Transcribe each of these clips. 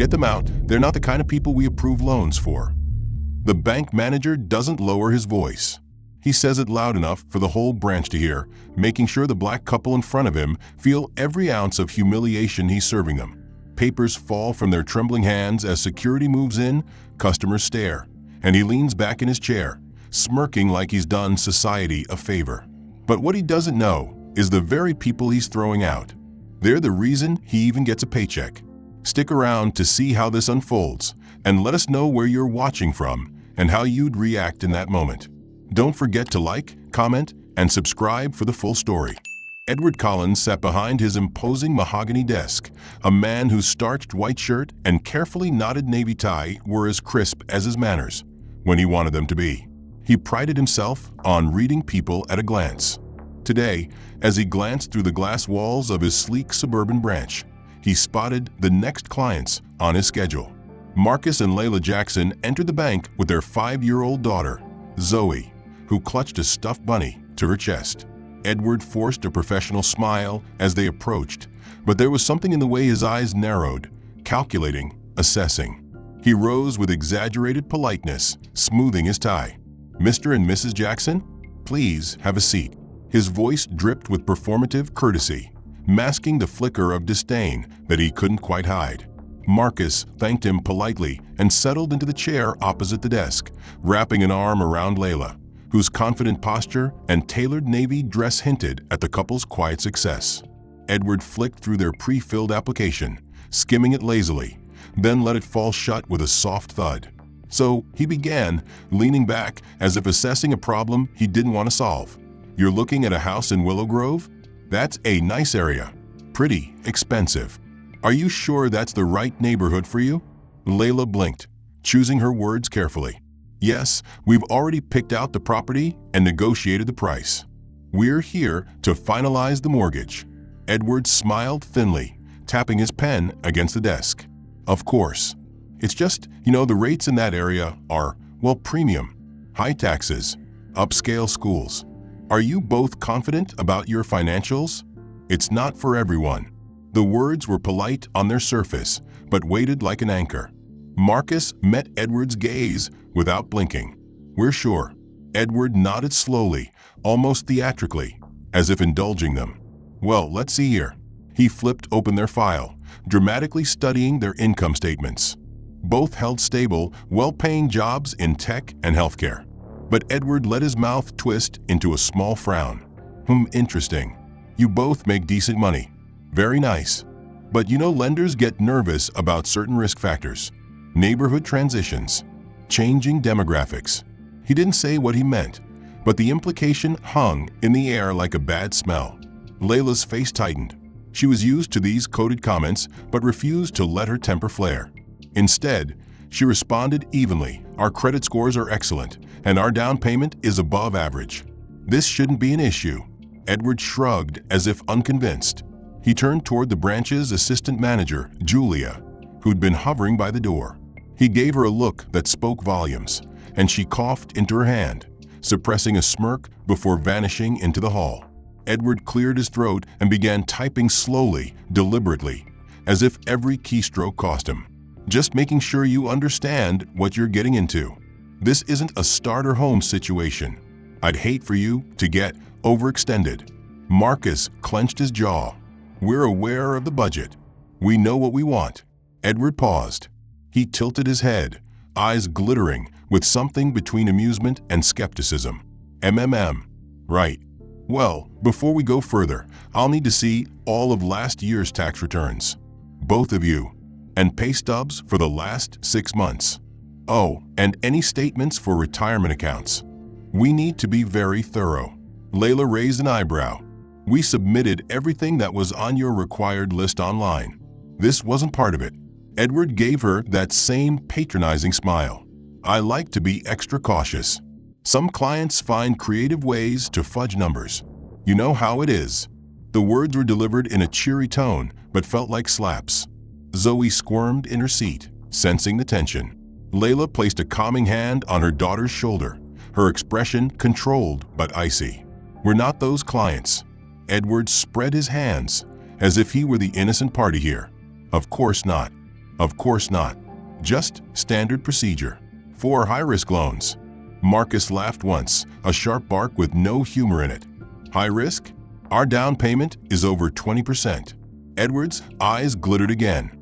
Get them out. They're not the kind of people we approve loans for." The bank manager doesn't lower his voice. He says it loud enough for the whole branch to hear, making sure the black couple in front of him feel every ounce of humiliation he's serving them. Papers fall from their trembling hands as security moves in, customers stare, and he leans back in his chair, smirking like he's done society a favor. But what he doesn't know is the very people he's throwing out. They're the reason he even gets a paycheck. Stick around to see how this unfolds, and let us know where you're watching from and how you'd react in that moment. Don't forget to like, comment, and subscribe for the full story. Edward Collins sat behind his imposing mahogany desk, a man whose starched white shirt and carefully knotted navy tie were as crisp as his manners, when he wanted them to be. He prided himself on reading people at a glance. Today, as he glanced through the glass walls of his sleek suburban branch, he spotted the next clients on his schedule. Marcus and Layla Jackson entered the bank with their 5-year-old daughter, Zoe, who clutched a stuffed bunny to her chest. Edward forced a professional smile as they approached, but there was something in the way his eyes narrowed, calculating, assessing. He rose with exaggerated politeness, smoothing his tie. "Mr. and Mrs. Jackson, please have a seat." His voice dripped with performative courtesy, masking the flicker of disdain that he couldn't quite hide. Marcus thanked him politely and settled into the chair opposite the desk, wrapping an arm around Layla, whose confident posture and tailored navy dress hinted at the couple's quiet success. Edward flicked through their pre-filled application, skimming it lazily, then let it fall shut with a soft thud. So he began, leaning back as if assessing a problem he didn't want to solve. "You're looking at a house in Willow Grove? That's a nice area. Pretty expensive. Are you sure that's the right neighborhood for you?" Layla blinked, choosing her words carefully. "Yes, we've already picked out the property and negotiated the price. We're here to finalize the mortgage." Edward smiled thinly, tapping his pen against the desk. "Of course. It's just, the rates in that area are, well, premium, high taxes, upscale schools. Are you both confident about your financials? It's not for everyone." The words were polite on their surface, but weighted like an anchor. Marcus met Edward's gaze without blinking. "We're sure." Edward nodded slowly, almost theatrically, as if indulging them. "Well, let's see here." He flipped open their file, dramatically studying their income statements. Both held stable, well-paying jobs in tech and healthcare. But Edward let his mouth twist into a small frown. Interesting. You both make decent money. Very nice. But lenders get nervous about certain risk factors. Neighborhood transitions. Changing demographics." He didn't say what he meant, but the implication hung in the air like a bad smell. Layla's face tightened. She was used to these coded comments, but refused to let her temper flare. Instead, she responded evenly. "Our credit scores are excellent, and our down payment is above average. This shouldn't be an issue." Edward shrugged as if unconvinced. He turned toward the branch's assistant manager, Julia, who'd been hovering by the door. He gave her a look that spoke volumes, and she coughed into her hand, suppressing a smirk before vanishing into the hall. Edward cleared his throat and began typing slowly, deliberately, as if every keystroke cost him. "Just making sure you understand what you're getting into. This isn't a starter home situation. I'd hate for you to get overextended." Marcus clenched his jaw. "We're aware of the budget. We know what we want." Edward paused. He tilted his head, eyes glittering with something between amusement and skepticism. Right. Well, before we go further, I'll need to see all of last year's tax returns. Both of you. And pay stubs for the last 6 months. Oh, and any statements for retirement accounts. We need to be very thorough." Layla raised an eyebrow. "We submitted everything that was on your required list online. This wasn't part of it." Edward gave her that same patronizing smile. "I like to be extra cautious. Some clients find creative ways to fudge numbers. You know how it is." The words were delivered in a cheery tone, but felt like slaps. Zoe squirmed in her seat, sensing the tension. Layla placed a calming hand on her daughter's shoulder, her expression controlled but icy. "We're not those clients." Edward spread his hands, as if he were the innocent party here. "Of course not." Of course not. Just standard procedure. For high-risk loans. Marcus laughed once, a sharp bark with no humor in it. High risk? Our down payment is over 20%. Edward's eyes glittered again.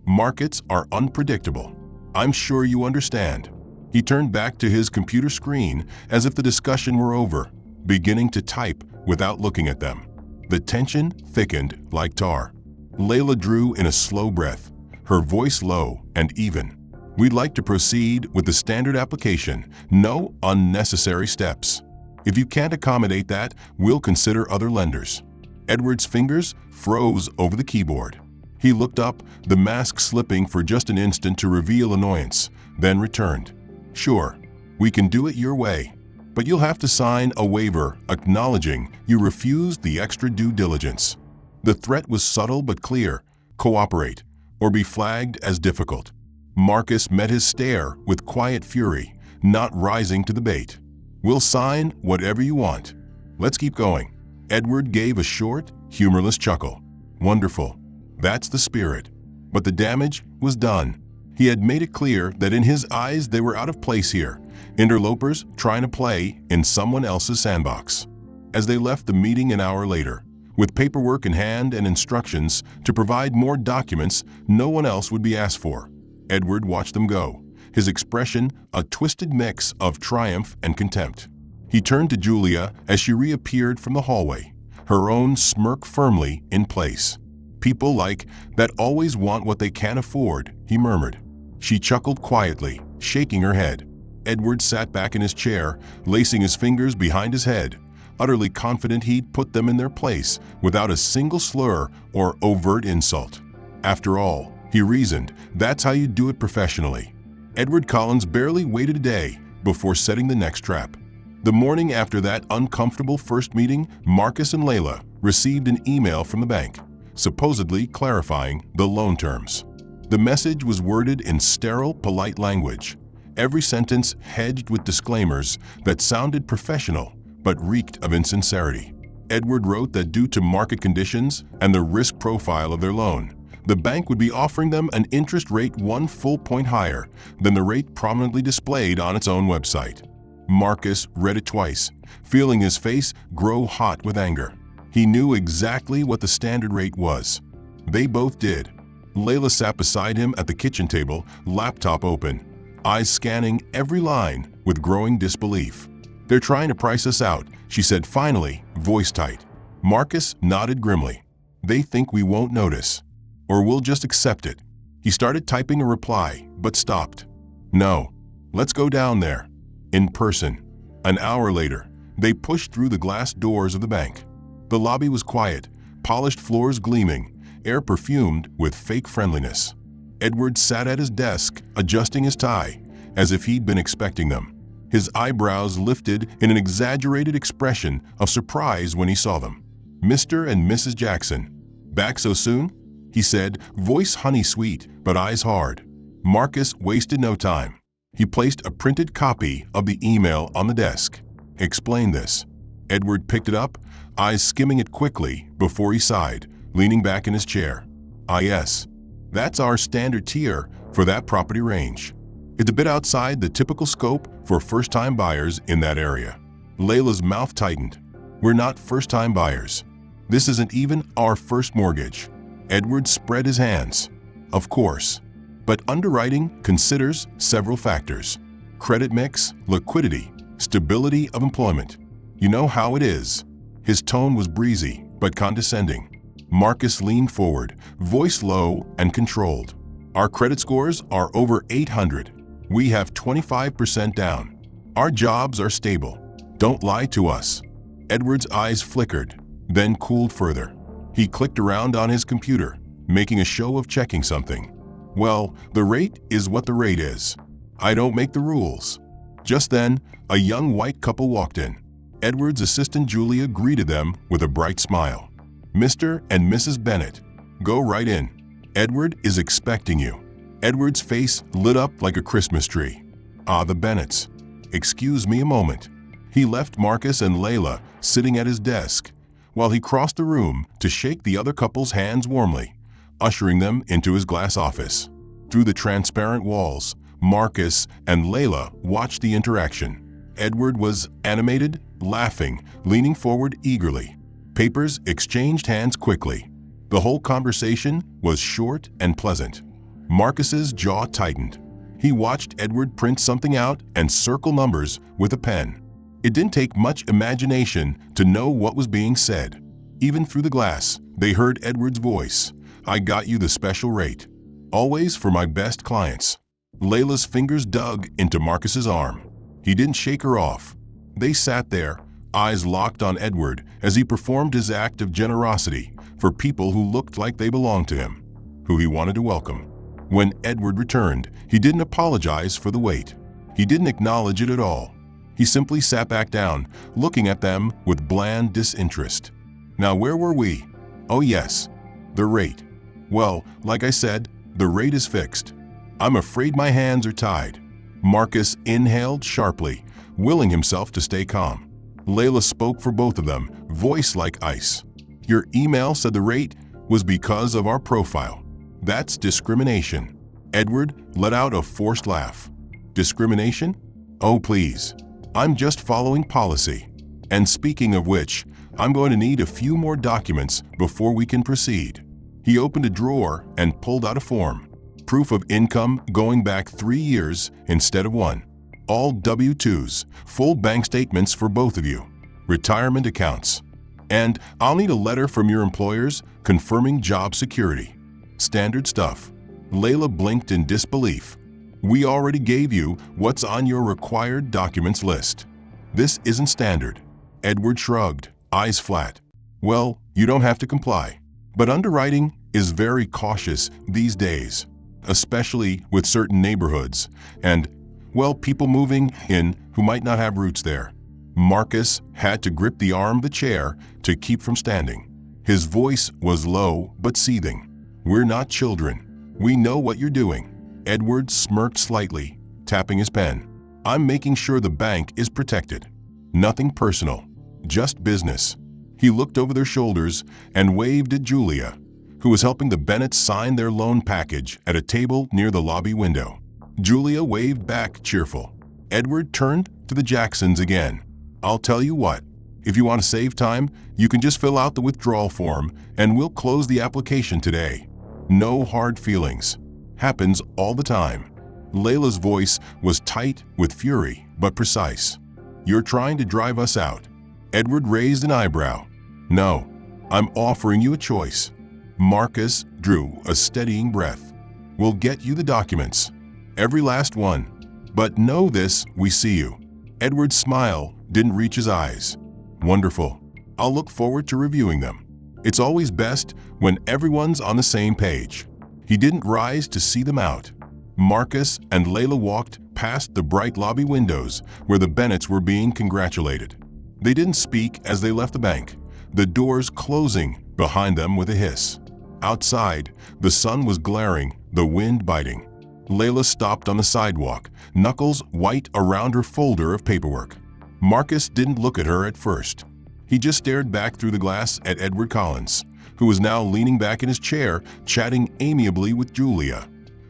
Markets are unpredictable. I'm sure you understand. He turned back to his computer screen as if the discussion were over, beginning to type without looking at them. The tension thickened like tar. Layla drew in a slow breath, her voice low and even. We'd like to proceed with the standard application, no unnecessary steps. If you can't accommodate that, we'll consider other lenders. Edward's fingers froze over the keyboard. He looked up, the mask slipping for just an instant to reveal annoyance, then returned. Sure, we can do it your way, but you'll have to sign a waiver acknowledging you refused the extra due diligence. The threat was subtle but clear: cooperate, or be flagged as difficult. Marcus met his stare with quiet fury, not rising to the bait. We'll sign whatever you want. Let's keep going. Edward gave a short, humorless chuckle. Wonderful. That's the spirit. But the damage was done. He had made it clear that in his eyes they were out of place here, interlopers trying to play in someone else's sandbox. As they left the meeting an hour later, with paperwork in hand and instructions to provide more documents no one else would be asked for, Edward watched them go, his expression a twisted mix of triumph and contempt. He turned to Julia as she reappeared from the hallway, her own smirk firmly in place. People like that always want what they can't afford, he murmured. She chuckled quietly, shaking her head. Edward sat back in his chair, lacing his fingers behind his head, utterly confident he'd put them in their place without a single slur or overt insult. After all, he reasoned, that's how you do it professionally. Edward Collins barely waited a day before setting the next trap. The morning after that uncomfortable first meeting, Marcus and Layla received an email from the bank, supposedly clarifying the loan terms. The message was worded in sterile, polite language, every sentence hedged with disclaimers that sounded professional but reeked of insincerity. Edward wrote that due to market conditions and the risk profile of their loan, the bank would be offering them an interest rate 1 full point higher than the rate prominently displayed on its own website. Marcus read it twice, feeling his face grow hot with anger. He knew exactly what the standard rate was. They both did. Layla sat beside him at the kitchen table, laptop open, eyes scanning every line with growing disbelief. They're trying to price us out, she said finally, voice tight. Marcus nodded grimly. They think we won't notice. Or we'll just accept it. He started typing a reply, but stopped. No, let's go down there. In person. An hour later, they pushed through the glass doors of the bank. The lobby was quiet, polished floors gleaming, air perfumed with fake friendliness. Edward sat at his desk, adjusting his tie, as if he'd been expecting them. His eyebrows lifted in an exaggerated expression of surprise when he saw them. Mr. and Mrs. Jackson. Back so soon? He said, voice honey-sweet, but eyes hard. Marcus wasted no time. He placed a printed copy of the email on the desk. Explain this. Edward picked it up, eyes skimming it quickly before he sighed, leaning back in his chair. Ah yes, that's our standard tier for that property range. It's a bit outside the typical scope for first-time buyers in that area. Layla's mouth tightened. We're not first-time buyers. This isn't even our first mortgage. Edward spread his hands. Of course. But underwriting considers several factors: credit mix, liquidity, stability of employment. You know how it is. His tone was breezy, but condescending. Marcus leaned forward, voice low and controlled. Our credit scores are over 800. We have 25% down. Our jobs are stable. Don't lie to us. Edward's eyes flickered, then cooled further. He clicked around on his computer, making a show of checking something. Well, the rate is what the rate is. I don't make the rules. Just then, a young white couple walked in. Edward's assistant Julia greeted them with a bright smile. Mr. and Mrs. Bennett, go right in. Edward is expecting you. Edward's face lit up like a Christmas tree. Ah, the Bennetts. Excuse me a moment. He left Marcus and Layla sitting at his desk, while he crossed the room to shake the other couple's hands warmly, ushering them into his glass office. Through the transparent walls, Marcus and Layla watched the interaction. Edward was animated, laughing, leaning forward eagerly. Papers exchanged hands quickly. The whole conversation was short and pleasant. Marcus's jaw tightened. He watched Edward print something out and circle numbers with a pen. It didn't take much imagination to know what was being said. Even through the glass, they heard Edward's voice. "I got you the special rate. Always for my best clients." Layla's fingers dug into Marcus's arm. He didn't shake her off. They sat there, eyes locked on Edward as he performed his act of generosity for people who looked like they belonged to him, who he wanted to welcome. When Edward returned, he didn't apologize for the wait. He didn't acknowledge it at all. He simply sat back down, looking at them with bland disinterest. Now, where were we? Oh yes, the rate. Well, like I said, the rate is fixed. I'm afraid my hands are tied. Marcus inhaled sharply, willing himself to stay calm. Layla spoke for both of them, voice like ice. "Your email said the rate was because of our profile. That's discrimination." Edward let out a forced laugh. "Discrimination? Oh, please. I'm just following policy. And speaking of which, I'm going to need a few more documents before we can proceed." He opened a drawer and pulled out a form. Proof of income going back 3 years instead of 1. All W-2s, full bank statements for both of you. Retirement accounts. And I'll need a letter from your employers confirming job security. Standard stuff. Layla blinked in disbelief. "We already gave you what's on your required documents list. This isn't standard." Edward shrugged, eyes flat. "Well, you don't have to comply. But underwriting is very cautious these days, especially with certain neighborhoods and, well, people moving in who might not have roots there." Marcus had to grip the arm of the chair to keep from standing. His voice was low but seething. "We're not children. We know what you're doing." Edward smirked slightly, tapping his pen. "I'm making sure the bank is protected. Nothing personal, just business." He looked over their shoulders and waved at Julia, who was helping the Bennetts sign their loan package at a table near the lobby window. Julia waved back cheerful. Edward turned to the Jacksons again. "I'll tell you what, if you want to save time, you can just fill out the withdrawal form and we'll close the application today. No hard feelings. Happens all the time." Layla's voice was tight with fury but precise. "You're trying to drive us out." Edward raised an eyebrow. "No, I'm offering you a choice." Marcus drew a steadying breath. "We'll get you the documents. Every last one. But know this, we see you." Edward's smile didn't reach his eyes. "Wonderful. I'll look forward to reviewing them. It's always best when everyone's on the same page." He didn't rise to see them out. Marcus and Layla walked past the bright lobby windows where the Bennetts were being congratulated. They didn't speak as they left the bank, the doors closing behind them with a hiss. Outside, the sun was glaring, the wind biting. Layla stopped on the sidewalk, knuckles white around her folder of paperwork. Marcus didn't look at her at first. He just stared back through the glass at Edward Collins, who was now leaning back in his chair, chatting amiably with Julia,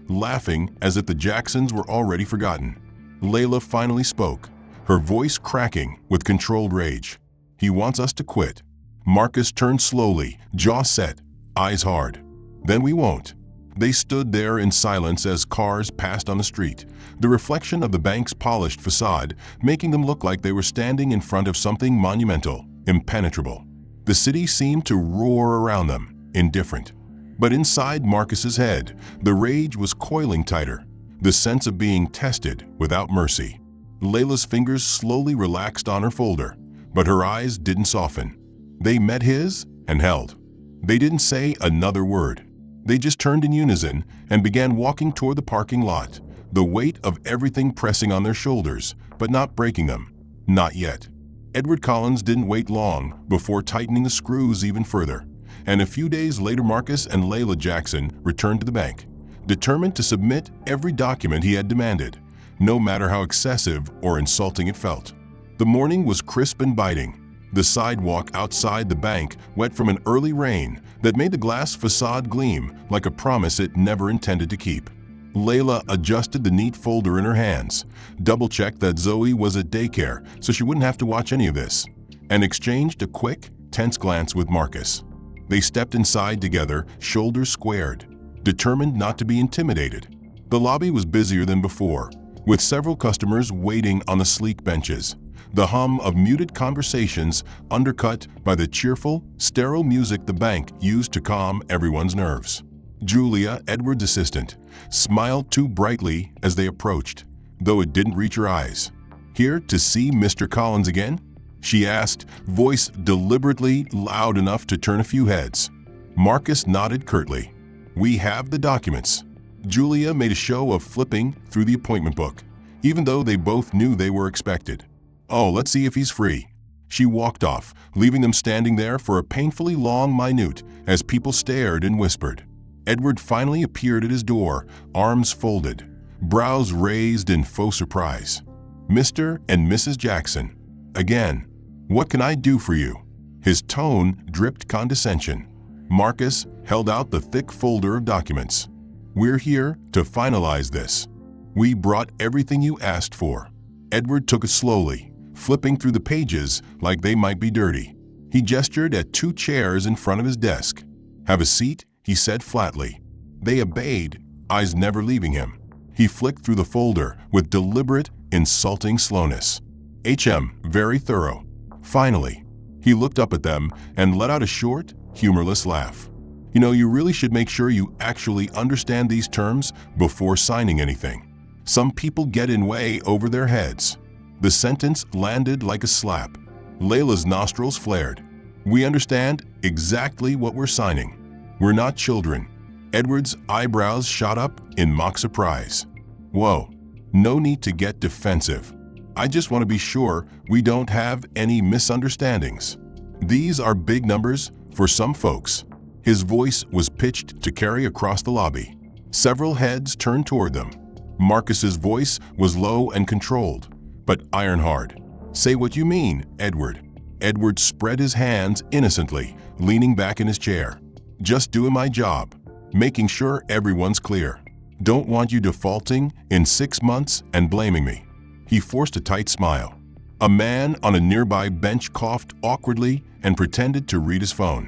laughing as if the Jacksons were already forgotten. Layla finally spoke, her voice cracking with controlled rage. "He wants us to quit." Marcus turned slowly, jaw set, eyes hard. "Then we won't." They stood there in silence as cars passed on the street, the reflection of the bank's polished facade making them look like they were standing in front of something monumental, impenetrable. The city seemed to roar around them, indifferent. But inside Marcus's head, the rage was coiling tighter, the sense of being tested without mercy. Layla's fingers slowly relaxed on her folder, but her eyes didn't soften. They met his and held. They didn't say another word. They just turned in unison and began walking toward the parking lot, the weight of everything pressing on their shoulders, but not breaking them. Not yet. Edward Collins didn't wait long before tightening the screws even further, and a few days later Marcus and Layla Jackson returned to the bank, determined to submit every document he had demanded, no matter how excessive or insulting it felt. The morning was crisp and biting. The sidewalk outside the bank wet from an early rain that made the glass facade gleam like a promise it never intended to keep. Layla adjusted the neat folder in her hands, double-checked that Zoe was at daycare so she wouldn't have to watch any of this, and exchanged a quick, tense glance with Marcus. They stepped inside together, shoulders squared, determined not to be intimidated. The lobby was busier than before, with several customers waiting on the sleek benches, the hum of muted conversations undercut by the cheerful, sterile music the bank used to calm everyone's nerves. Julia, Edward's assistant, smiled too brightly as they approached, though it didn't reach her eyes. "Here to see Mr. Collins again?" she asked, voice deliberately loud enough to turn a few heads. Marcus nodded curtly. "We have the documents." Julia made a show of flipping through the appointment book, even though they both knew they were expected. "Oh, let's see if he's free." She walked off, leaving them standing there for a painfully long minute as people stared and whispered. Edward finally appeared at his door, arms folded, brows raised in faux surprise. "Mr. and Mrs. Jackson. Again. What can I do for you?" His tone dripped condescension. Marcus held out the thick folder of documents. "We're here to finalize this. We brought everything you asked for." Edward took it slowly, flipping through the pages like they might be dirty. He gestured at 2 chairs in front of his desk. "Have a seat," he said flatly. They obeyed, eyes never leaving him. He flicked through the folder with deliberate, insulting slowness. Very thorough. Finally, he looked up at them and let out a short, humorless laugh. "You know, you really should make sure you actually understand these terms before signing anything. Some people get in way over their heads." The sentence landed like a slap. Layla's nostrils flared. "We understand exactly what we're signing. We're not children." Edward's eyebrows shot up in mock surprise. "Whoa, no need to get defensive. I just want to be sure we don't have any misunderstandings. These are big numbers for some folks." His voice was pitched to carry across the lobby. Several heads turned toward them. Marcus's voice was low and controlled, but iron hard. "Say what you mean, Edward." Edward spread his hands innocently, leaning back in his chair. "Just doing my job, making sure everyone's clear. Don't want you defaulting in 6 months and blaming me." He forced a tight smile. A man on a nearby bench coughed awkwardly and pretended to read his phone.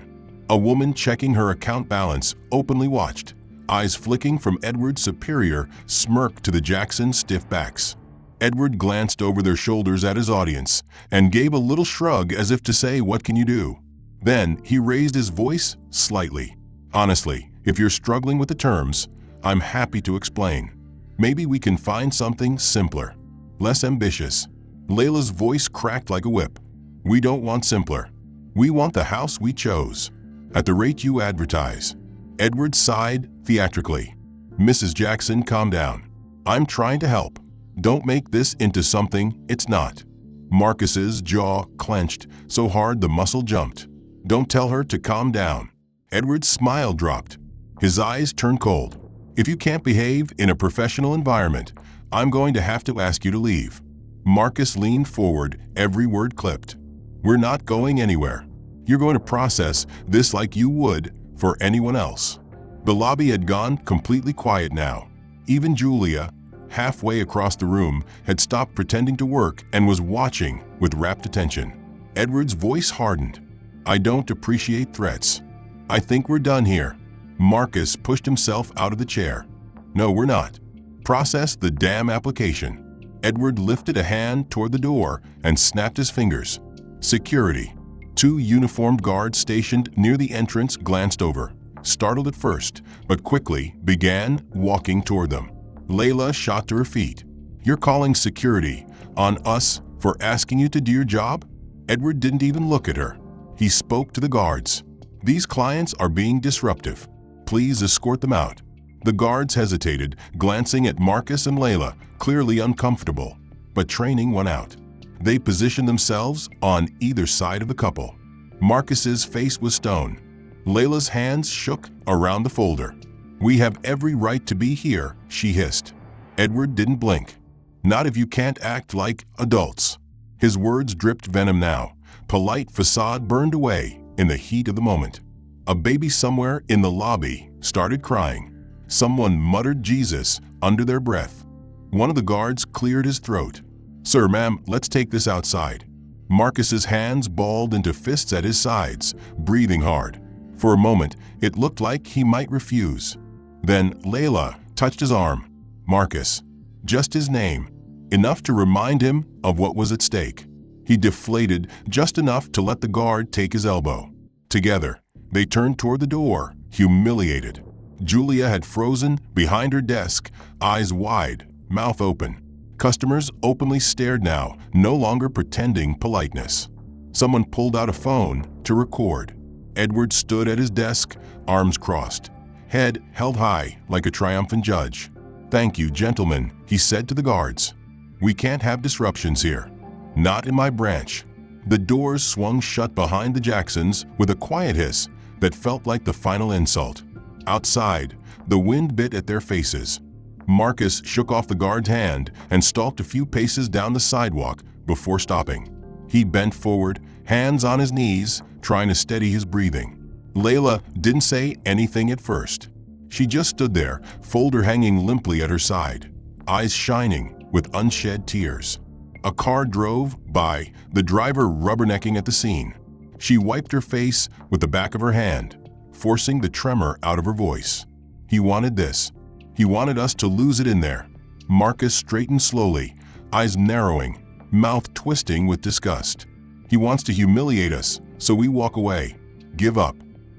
A woman checking her account balance openly watched, eyes flicking from Edward's superior smirk to the Jackson's stiff backs. Edward glanced over their shoulders at his audience and gave a little shrug as if to say, "What can you do?" Then he raised his voice slightly. "Honestly, if you're struggling with the terms, I'm happy to explain. Maybe we can find something simpler, less ambitious." Layla's voice cracked like a whip. "We don't want simpler. We want the house we chose, at the rate you advertise." Edward sighed theatrically. "Mrs. Jackson, calm down. I'm trying to help. Don't make this into something it's not." Marcus's jaw clenched so hard the muscle jumped. "Don't tell her to calm down." Edward's smile dropped. His eyes turned cold. "If you can't behave in a professional environment, I'm going to have to ask you to leave." Marcus leaned forward, every word clipped. "We're not going anywhere. You're going to process this like you would for anyone else." The lobby had gone completely quiet now. Even Julia, halfway across the room, had stopped pretending to work and was watching with rapt attention. Edward's voice hardened. "I don't appreciate threats. I think we're done here." Marcus pushed himself out of the chair. "No, we're not. Process the damn application." Edward lifted a hand toward the door and snapped his fingers. Security. 2 uniformed guards stationed near the entrance glanced over, startled at first, but quickly began walking toward them. Layla shot to her feet. "You're calling security on us for asking you to do your job?" Edward didn't even look at her. He spoke to the guards. "These clients are being disruptive. Please escort them out." The guards hesitated, glancing at Marcus and Layla, clearly uncomfortable, but training won out. They positioned themselves on either side of the couple. Marcus's face was stone. Layla's hands shook around the folder. "We have every right to be here," she hissed. Edward didn't blink. "Not if you can't act like adults." His words dripped venom now, polite facade burned away in the heat of the moment. A baby somewhere in the lobby started crying. Someone muttered Jesus under their breath. One of the guards cleared his throat. "Sir, ma'am, let's take this outside." Marcus's hands balled into fists at his sides, breathing hard. For a moment, it looked like he might refuse. Then Layla touched his arm. Marcus. Just his name. Enough to remind him of what was at stake. He deflated just enough to let the guard take his elbow. Together, they turned toward the door, humiliated. Julia had frozen behind her desk, eyes wide, mouth open. Customers openly stared now, no longer pretending politeness. Someone pulled out a phone to record. Edward stood at his desk, arms crossed, head held high like a triumphant judge. "Thank you, gentlemen," he said to the guards. "We can't have disruptions here. Not in my branch." The doors swung shut behind the Jacksons with a quiet hiss that felt like the final insult. Outside, the wind bit at their faces. Marcus shook off the guard's hand and stalked a few paces down the sidewalk before stopping. He bent forward, hands on his knees, trying to steady his breathing. Layla didn't say anything at first. She just stood there, folder hanging limply at her side, eyes shining with unshed tears. A car drove by, the driver rubbernecking at the scene. She wiped her face with the back of her hand, forcing the tremor out of her voice. "He wanted this. He wanted us to lose it in there." Marcus straightened slowly, eyes narrowing, mouth twisting with disgust. "He wants to humiliate us, so we walk away. Give up.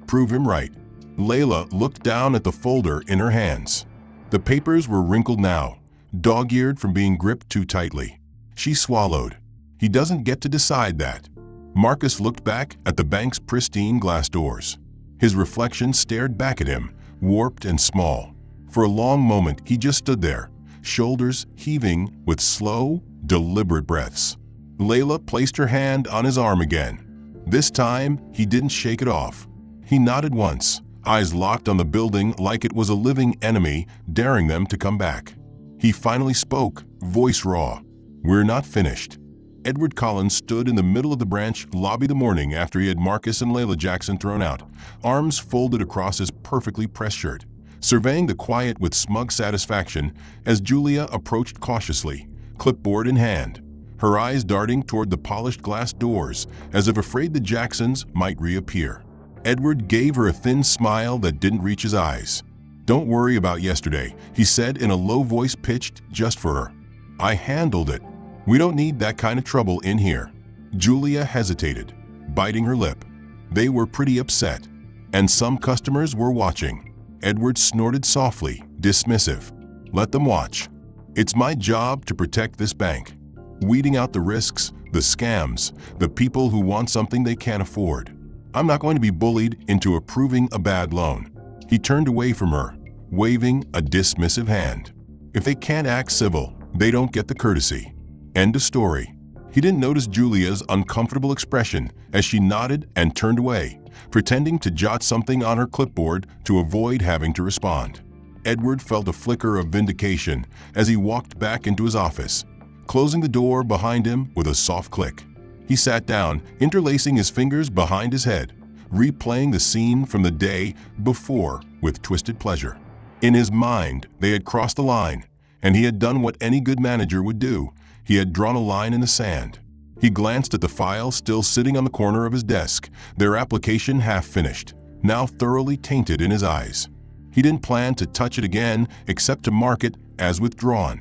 Prove him right." Layla looked down at the folder in her hands. The papers were wrinkled now, dog-eared from being gripped too tightly. She swallowed. "He doesn't get to decide that." Marcus looked back at the bank's pristine glass doors. His reflection stared back at him, warped and small. For a long moment, he just stood there, shoulders heaving with slow, deliberate breaths. Layla placed her hand on his arm again. This time, he didn't shake it off. He nodded once, eyes locked on the building like it was a living enemy daring them to come back. He finally spoke, voice raw. "We're not finished." Edward Collins stood in the middle of the branch lobby the morning after he had Marcus and Layla Jackson thrown out, arms folded across his perfectly pressed shirt, surveying the quiet with smug satisfaction as Julia approached cautiously, clipboard in hand, her eyes darting toward the polished glass doors as if afraid the Jacksons might reappear. Edward gave her a thin smile that didn't reach his eyes. "Don't worry about yesterday," he said in a low voice pitched just for her. "I handled it. We don't need that kind of trouble in here." Julia hesitated, biting her lip. They were pretty upset, and some customers were watching. Edward snorted softly, dismissive. "Let them watch. It's my job to protect this bank. Weeding out the risks, the scams, the people who want something they can't afford. I'm not going to be bullied into approving a bad loan." He turned away from her, waving a dismissive hand. "If they can't act civil, they don't get the courtesy." End of story. He didn't notice Julia's uncomfortable expression as she nodded and turned away, pretending to jot something on her clipboard to avoid having to respond. Edward felt a flicker of vindication as he walked back into his office, closing the door behind him with a soft click. He sat down, interlacing his fingers behind his head, replaying the scene from the day before with twisted pleasure. In his mind, they had crossed the line, and he had done what any good manager would do. He had drawn a line in the sand. He glanced at the file still sitting on the corner of his desk, their application half finished, now thoroughly tainted in his eyes. He didn't plan to touch it again except to mark it as withdrawn.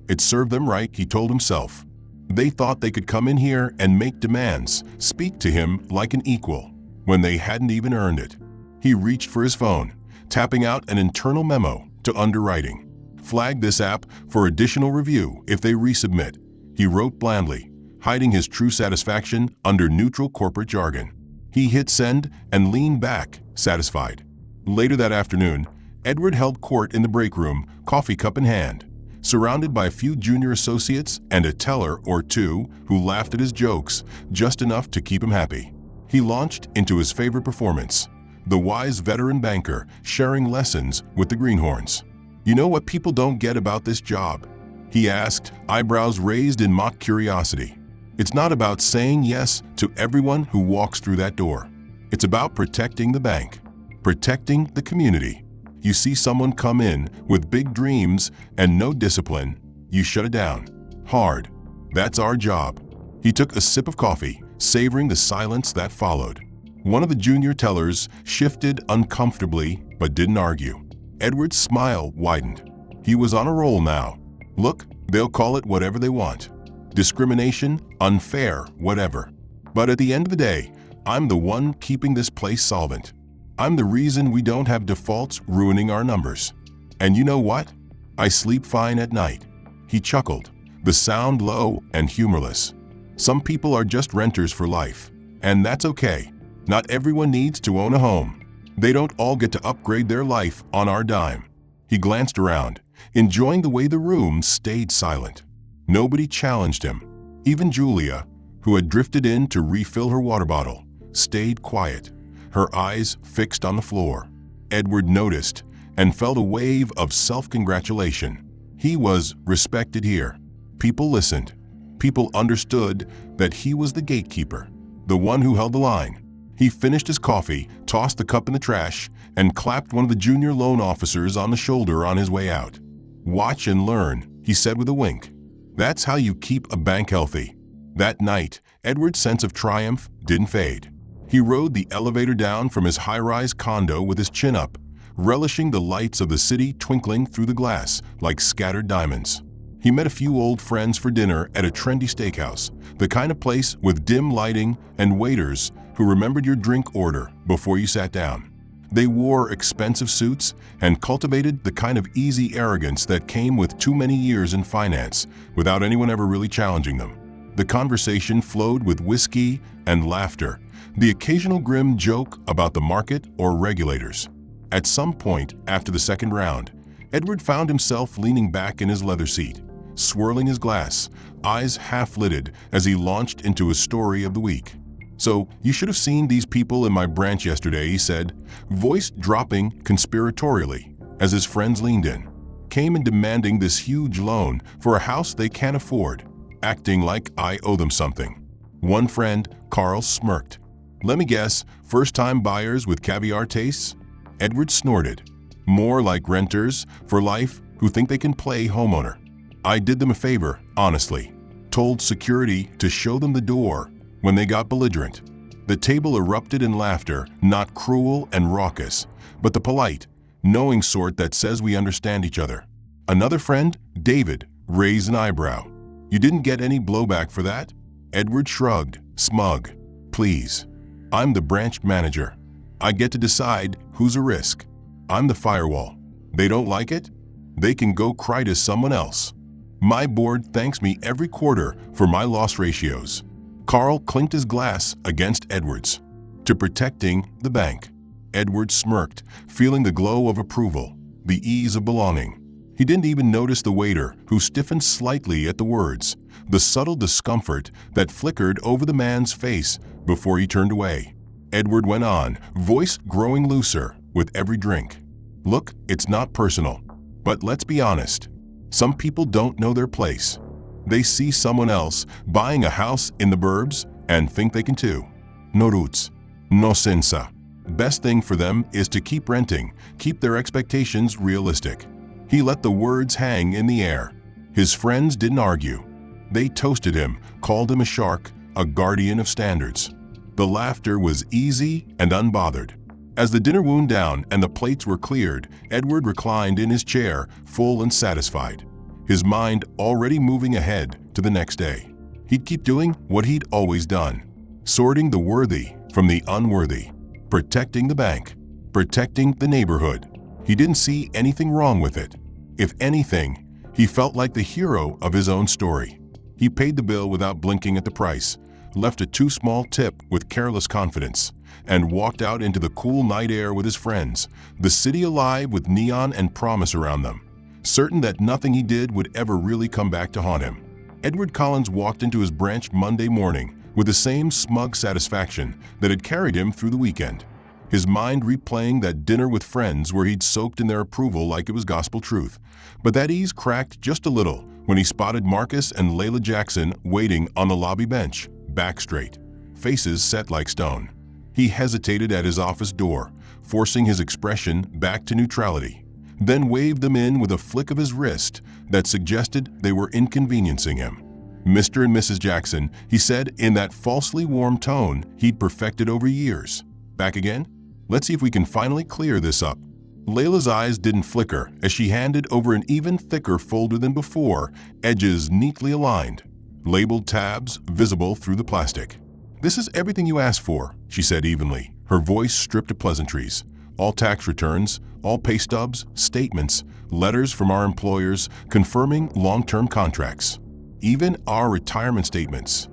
It served them right, he told himself. They thought they could come in here and make demands, speak to him like an equal, when they hadn't even earned it. He reached for his phone, tapping out an internal memo to underwriting. "Flag this app for additional review if they resubmit," he wrote blandly, hiding his true satisfaction under neutral corporate jargon. He hit send and leaned back, satisfied. Later that afternoon, Edward held court in the break room, coffee cup in hand, surrounded by a few junior associates and a teller or two who laughed at his jokes just enough to keep him happy. He launched into his favorite performance, the wise veteran banker sharing lessons with the greenhorns. "You know what people don't get about this job?" he asked, eyebrows raised in mock curiosity. It's not about saying yes to everyone who walks through that door. It's about protecting the bank, protecting the community. You see someone come in with big dreams and no discipline, you shut it down. Hard. That's our job. He took a sip of coffee, savoring the silence that followed. One of the junior tellers shifted uncomfortably but didn't argue. Edward's smile widened. He was on a roll now. Look, they'll call it whatever they want. Discrimination, unfair, whatever. But at the end of the day, I'm the one keeping this place solvent. I'm the reason we don't have defaults ruining our numbers. And you know what? I sleep fine at night. He chuckled, the sound low and humorless. Some people are just renters for life, and that's okay. Not everyone needs to own a home. They don't all get to upgrade their life on our dime. He glanced around, enjoying the way the room stayed silent. Nobody challenged him. Even Julia, who had drifted in to refill her water bottle, stayed quiet, her eyes fixed on the floor. Edward noticed and felt a wave of self-congratulation. He was respected here. People listened. People understood that he was the gatekeeper, the one who held the line. He finished his coffee, tossed the cup in the trash, and clapped one of the junior loan officers on the shoulder on his way out. "Watch and learn," he said with a wink. That's how you keep a bank healthy. That night, Edward's sense of triumph didn't fade. He rode the elevator down from his high-rise condo with his chin up, relishing the lights of the city twinkling through the glass like scattered diamonds. He met a few old friends for dinner at a trendy steakhouse, the kind of place with dim lighting and waiters who remembered your drink order before you sat down. They wore expensive suits and cultivated the kind of easy arrogance that came with too many years in finance without anyone ever really challenging them. The conversation flowed with whiskey and laughter, the occasional grim joke about the market or regulators. At some point after the second round, Edward found himself leaning back in his leather seat, swirling his glass, eyes half-lidded as he launched into his story of the week. "So, you should have seen these people in my branch yesterday," he said, voice dropping conspiratorially as his friends leaned in. "Came in demanding this huge loan for a house they can't afford, acting like I owe them something." One friend, Carl, smirked. "Let me guess, first-time buyers with caviar tastes?" Edward snorted. "More like renters for life who think they can play homeowner. I did them a favor, honestly. Told security to show them the door when they got belligerent." The table erupted in laughter, not cruel and raucous, but the polite, knowing sort that says we understand each other. Another friend, David, raised an eyebrow. "You didn't get any blowback for that?" Edward shrugged, smug. "Please. I'm the branch manager. I get to decide who's a risk. I'm the firewall. They don't like it? They can go cry to someone else. My board thanks me every quarter for my loss ratios." Carl clinked his glass against Edward's. "To protecting the bank." Edward smirked, feeling the glow of approval, the ease of belonging. He didn't even notice the waiter, who stiffened slightly at the words, the subtle discomfort that flickered over the man's face before he turned away. Edward went on, voice growing looser with every drink. "Look, it's not personal, but let's be honest. Some people don't know their place. They see someone else buying a house in the burbs and think they can too. No roots, no sensa. Best thing for them is to keep renting, keep their expectations realistic." He let the words hang in the air. His friends didn't argue. They toasted him, called him a shark, a guardian of standards. The laughter was easy and unbothered. As the dinner wound down and the plates were cleared, Edward reclined in his chair, full and satisfied, his mind already moving ahead to the next day. He'd keep doing what he'd always done, sorting the worthy from the unworthy, protecting the bank, protecting the neighborhood. He didn't see anything wrong with it. If anything, he felt like the hero of his own story. He paid the bill without blinking at the price, left a too small tip with careless confidence, and walked out into the cool night air with his friends, the city alive with neon and promise around them, certain that nothing he did would ever really come back to haunt him. Edward Collins walked into his branch Monday morning with the same smug satisfaction that had carried him through the weekend, his mind replaying that dinner with friends where he'd soaked in their approval like it was gospel truth. But that ease cracked just a little when he spotted Marcus and Layla Jackson waiting on the lobby bench, back straight, faces set like stone. He hesitated at his office door, forcing his expression back to neutrality, then waved them in with a flick of his wrist that suggested they were inconveniencing him. "Mr. and Mrs. Jackson," he said in that falsely warm tone he'd perfected over years. "Back again? Let's see if we can finally clear this up." Layla's eyes didn't flicker as she handed over an even thicker folder than before, edges neatly aligned, labeled tabs visible through the plastic. "This is everything you asked for," she said evenly, her voice stripped of pleasantries. "All tax returns, all pay stubs, statements, letters from our employers confirming long-term contracts. Even our retirement statements."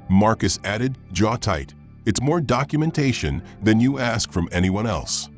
Marcus added, jaw tight, "It's more documentation than you ask from anyone else."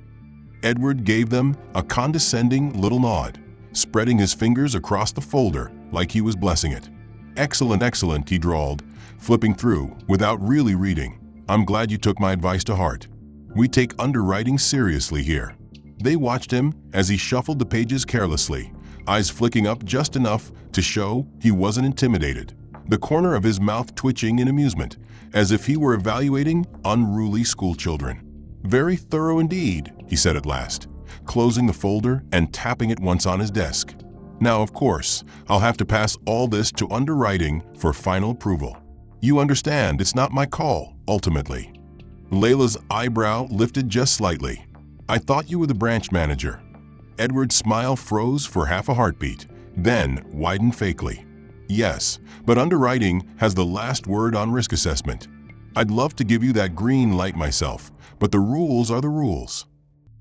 Edward gave them a condescending little nod, spreading his fingers across the folder like he was blessing it. "Excellent, excellent," he drawled, flipping through without really reading. "I'm glad you took my advice to heart. We take underwriting seriously here." They watched him as he shuffled the pages carelessly, eyes flicking up just enough to show he wasn't intimidated, the corner of his mouth twitching in amusement, as if he were evaluating unruly schoolchildren. "Very thorough indeed," he said at last, closing the folder and tapping it once on his desk. "Now, of course, I'll have to pass all this to underwriting for final approval. You understand, it's not my call, ultimately." Layla's eyebrow lifted just slightly. "I thought you were the branch manager." Edward's smile froze for half a heartbeat, then widened fakely. "Yes, but underwriting has the last word on risk assessment. I'd love to give you that green light myself, but the rules are the rules."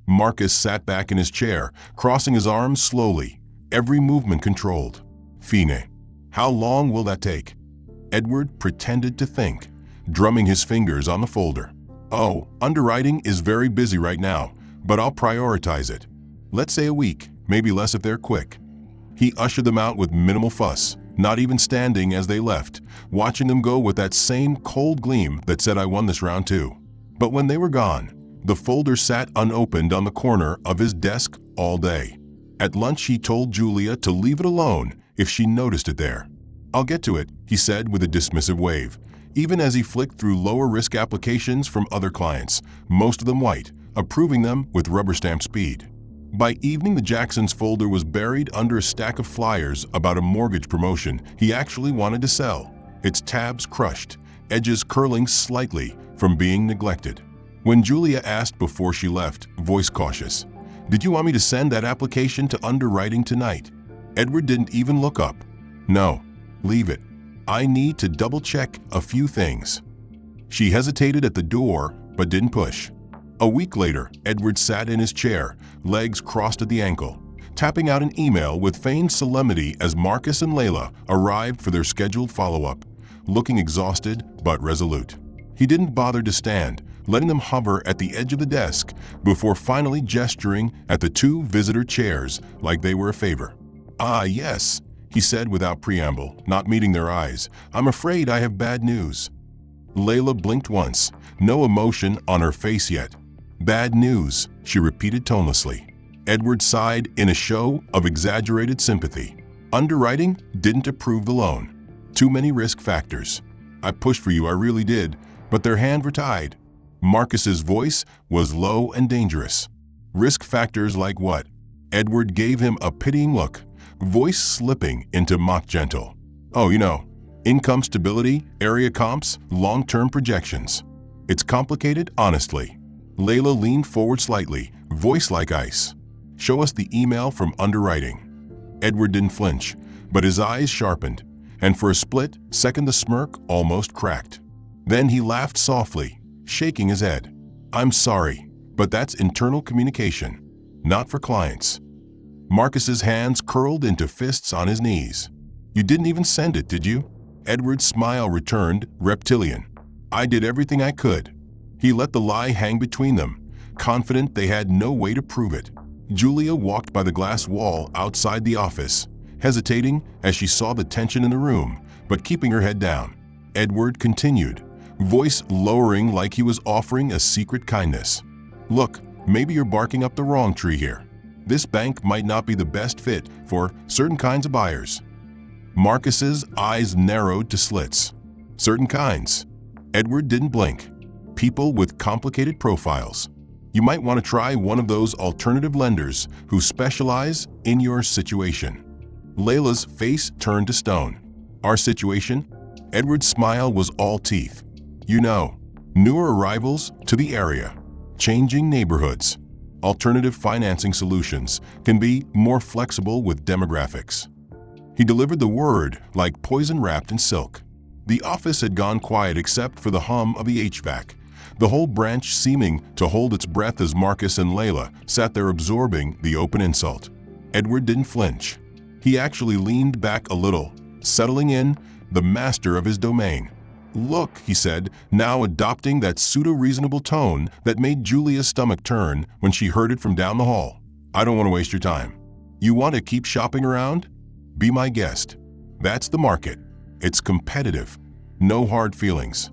Marcus sat back in his chair, crossing his arms slowly, every movement controlled. "Fine. How long will that take?" Edward pretended to think, drumming his fingers on the folder. "Oh, underwriting is very busy right now, but I'll prioritize it. Let's say a week, maybe less if they're quick." He ushered them out with minimal fuss, not even standing as they left, watching them go with that same cold gleam that said, "I won this round too." But when they were gone, the folder sat unopened on the corner of his desk all day. At lunch, he told Julia to leave it alone if she noticed it there. "I'll get to it," he said with a dismissive wave, even as he flicked through lower-risk applications from other clients, most of them white, approving them with rubber-stamp speed. By evening, the Jacksons' folder was buried under a stack of flyers about a mortgage promotion he actually wanted to sell, its tabs crushed, edges curling slightly from being neglected. When Julia asked before she left, voice cautious, "Did you want me to send that application to underwriting tonight?" Edward didn't even look up. "No, leave it. I need to double-check a few things." She hesitated at the door, but didn't push. A week later, Edward sat in his chair, legs crossed at the ankle, tapping out an email with feigned solemnity as Marcus and Layla arrived for their scheduled follow-up, looking exhausted but resolute. He didn't bother to stand, letting them hover at the edge of the desk before finally gesturing at the two visitor chairs like they were a favor. "Ah, yes," he said without preamble, not meeting their eyes. "I'm afraid I have bad news." Layla blinked once, no emotion on her face yet. "Bad news," she repeated tonelessly. Edward sighed in a show of exaggerated sympathy. "Underwriting didn't approve the loan. Too many risk factors. I pushed for you, I really did, but their hands were tied." Marcus's voice was low and dangerous. "Risk factors like what?" Edward gave him a pitying look, voice slipping into mock gentle. "Oh, income stability, area comps, long-term projections. It's complicated, honestly." Layla leaned forward slightly, voice like ice. "Show us the email from underwriting." Edward didn't flinch, but his eyes sharpened, and for a split second the smirk almost cracked. Then he laughed softly, shaking his head. "I'm sorry, but that's internal communication, not for clients." Marcus's hands curled into fists on his knees. "You didn't even send it, did you?" Edward's smile returned, reptilian. "I did everything I could." He let the lie hang between them, confident they had no way to prove it. Julia walked by the glass wall outside the office, hesitating as she saw the tension in the room, but keeping her head down. Edward continued, voice lowering like he was offering a secret kindness. "Look, maybe you're barking up the wrong tree here. This bank might not be the best fit for certain kinds of buyers." Marcus's eyes narrowed to slits. Certain kinds. Edward didn't blink. People with complicated profiles. You might want to try one of those alternative lenders who specialize in your situation. Layla's face turned to stone. Our situation? Edward's smile was all teeth. You know, newer arrivals to the area, changing neighborhoods. Alternative financing solutions can be more flexible with demographics. He delivered the word like poison wrapped in silk. The office had gone quiet except for the hum of the HVAC, the whole branch seeming to hold its breath as Marcus and Layla sat there absorbing the open insult. Edward didn't flinch. He actually leaned back a little, settling in, the master of his domain. Look, he said, now adopting that pseudo-reasonable tone that made Julia's stomach turn when she heard it from down the hall. I don't want to waste your time. You want to keep shopping around? Be my guest. That's the market. It's competitive. No hard feelings.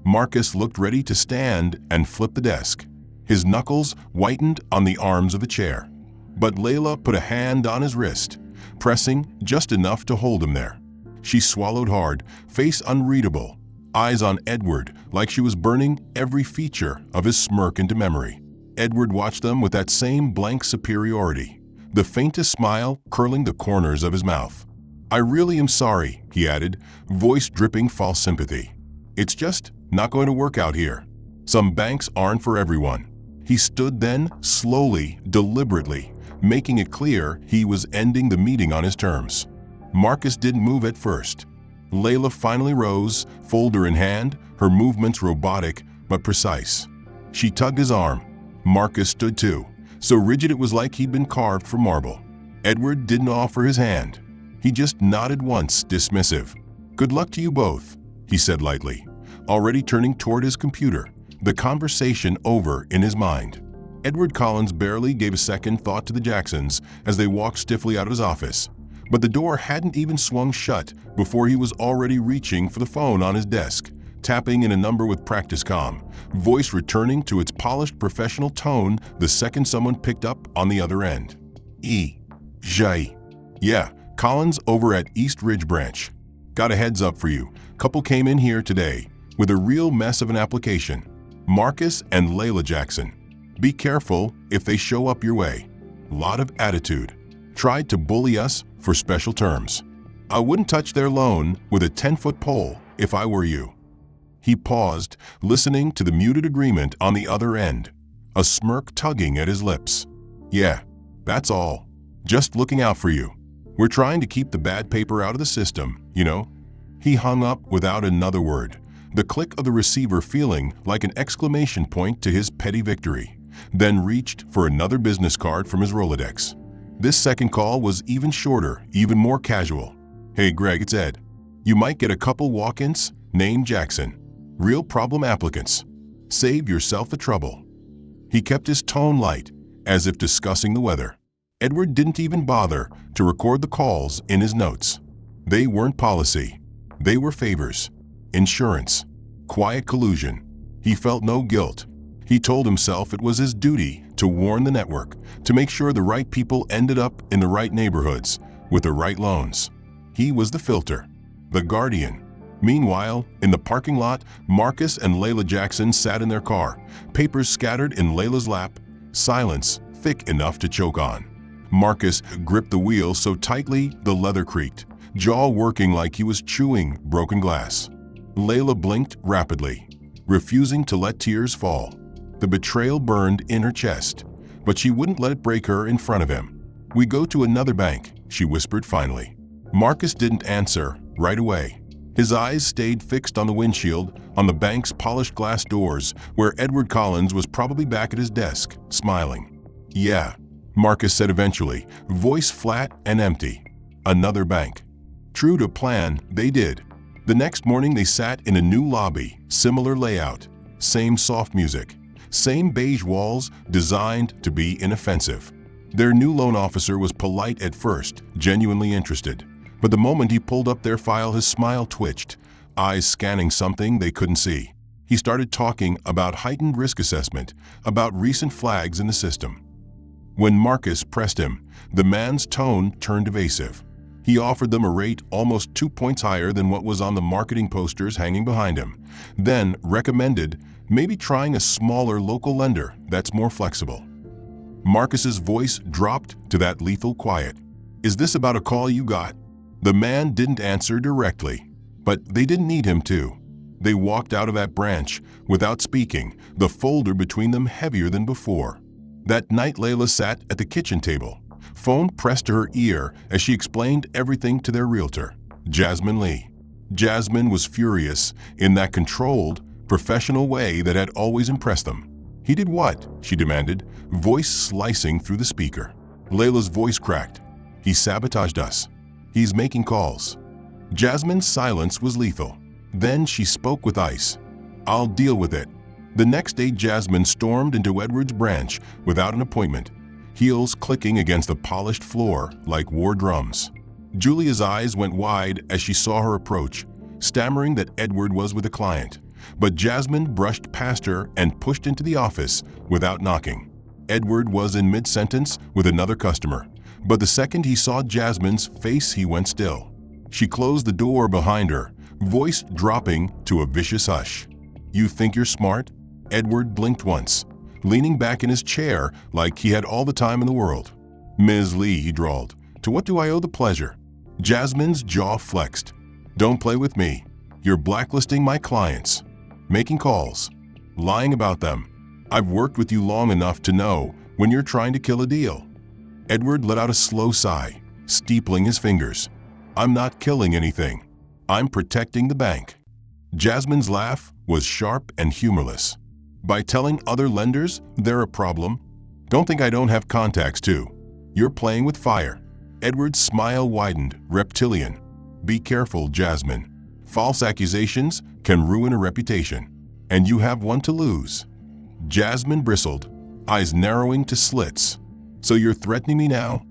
Marcus looked ready to stand and flip the desk. His knuckles whitened on the arms of the chair. But Layla put a hand on his wrist, pressing just enough to hold him there. She swallowed hard, face unreadable, eyes on Edward like she was burning every feature of his smirk into memory. Edward watched them with that same blank superiority, the faintest smile curling the corners of his mouth. I really am sorry, he added, voice dripping false sympathy. It's just not going to work out here. Some banks aren't for everyone. He stood then, slowly, deliberately, making it clear he was ending the meeting on his terms. Marcus didn't move at first. Layla finally rose, folder in hand, her movements robotic but precise. She tugged his arm. Marcus stood too, so rigid it was like he'd been carved from marble. Edward didn't offer his hand. He just nodded once, dismissive. Good luck to you both, he said lightly, already turning toward his computer, the conversation over in his mind. Edward Collins barely gave a second thought to the Jacksons as they walked stiffly out of his office. But the door hadn't even swung shut before he was already reaching for the phone on his desk, tapping in a number with practice calm, voice returning to its polished professional tone the second someone picked up on the other end. Jai. Yeah, Collins over at East Ridge Branch. Got a heads up for you. Couple came in here today with a real mess of an application. Marcus and Layla Jackson. Be careful if they show up your way. Lot of attitude. Tried to bully us for special terms. I wouldn't touch their loan with a 10-foot pole if I were you. He paused, listening to the muted agreement on the other end, a smirk tugging at his lips. Yeah, that's all. Just looking out for you. We're trying to keep the bad paper out of the system, you know? He hung up without another word, the click of the receiver feeling like an exclamation point to his petty victory, then reached for another business card from his Rolodex. This second call was even shorter, even more casual. Hey Greg, it's Ed. You might get a couple walk-ins, name Jackson. Real problem applicants. Save yourself the trouble. He kept his tone light, as if discussing the weather. Edward didn't even bother to record the calls in his notes. They weren't policy. They were favors. Insurance. Quiet collusion. He felt no guilt. He told himself it was his duty to warn the network, to make sure the right people ended up in the right neighborhoods with the right loans. He was the filter, the guardian. Meanwhile, in the parking lot, Marcus and Layla Jackson sat in their car, papers scattered in Layla's lap, silence thick enough to choke on. Marcus gripped the wheel so tightly the leather creaked, jaw working like he was chewing broken glass. Layla blinked rapidly, refusing to let tears fall. The betrayal burned in her chest, but she wouldn't let it break her in front of him. We go to another bank, she whispered finally. Marcus didn't answer right away. His eyes stayed fixed on the windshield, on the bank's polished glass doors, where Edward Collins was probably back at his desk, smiling. Yeah, Marcus said eventually, voice flat and empty. Another bank. True to plan, they did. The next morning they sat in a new lobby, similar layout, same soft music. Same beige walls designed to be inoffensive. Their new loan officer was polite at first, genuinely interested. But the moment he pulled up their file, his smile twitched, eyes scanning something they couldn't see. He started talking about heightened risk assessment, about recent flags in the system. When Marcus pressed him, the man's tone turned evasive. He offered them a rate almost 2 points higher than what was on the marketing posters hanging behind him, then recommended maybe trying a smaller local lender that's more flexible. Marcus's voice dropped to that lethal quiet. "Is this about a call you got?" The man didn't answer directly, but they didn't need him to. They walked out of that branch without speaking, the folder between them heavier than before. That night Layla sat at the kitchen table, phone pressed to her ear as she explained everything to their realtor, Jasmine Lee. Jasmine was furious in that controlled, professional way that had always impressed them. "He did what?" she demanded, voice slicing through the speaker. Layla's voice cracked. "He sabotaged us. He's making calls." Jasmine's silence was lethal. Then she spoke with ice. "I'll deal with it." The next day Jasmine stormed into Edward's branch without an appointment, heels clicking against the polished floor like war drums. Julia's eyes went wide as she saw her approach, stammering that Edward was with a client. But Jasmine brushed past her and pushed into the office without knocking. Edward was in mid-sentence with another customer, but the second he saw Jasmine's face he went still. She closed the door behind her, voice dropping to a vicious hush. "You think you're smart?" Edward blinked once, leaning back in his chair like he had all the time in the world. "Ms. Lee," he drawled, "to what do I owe the pleasure?" Jasmine's jaw flexed. "Don't play with me. You're blacklisting my clients, making calls, lying about them. I've worked with you long enough to know when you're trying to kill a deal." Edward let out a slow sigh, steepling his fingers. "I'm not killing anything. I'm protecting the bank." Jasmine's laugh was sharp and humorless. "By telling other lenders they're a problem? Don't think I don't have contacts too. You're playing with fire." Edward's smile widened, reptilian. "Be careful, Jasmine. False accusations can ruin a reputation, and you have one to lose." Jasmine bristled, eyes narrowing to slits. "So you're threatening me now?"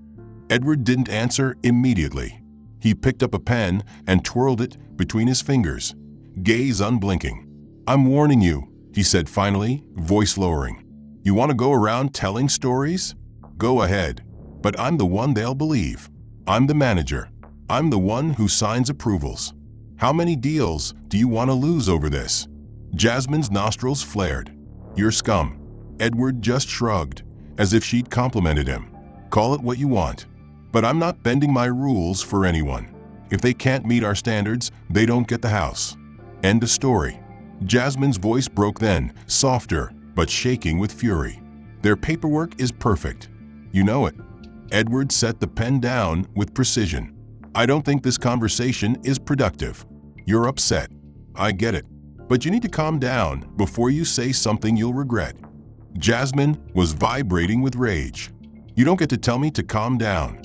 Edward didn't answer immediately. He picked up a pen and twirled it between his fingers, gaze unblinking. "I'm warning you," he said finally, voice lowering. "You want to go around telling stories? Go ahead. But I'm the one they'll believe. I'm the manager. I'm the one who signs approvals. How many deals do you want to lose over this?" Jasmine's nostrils flared. "You're scum." Edward just shrugged, as if she'd complimented him. "Call it what you want. But I'm not bending my rules for anyone. If they can't meet our standards, they don't get the house. End of story." Jasmine's voice broke then, softer but shaking with fury. "Their paperwork is perfect. You know it." Edward set the pen down with precision. "I don't think this conversation is productive. You're upset. I get it. But you need to calm down before you say something you'll regret." Jasmine was vibrating with rage. "You don't get to tell me to calm down."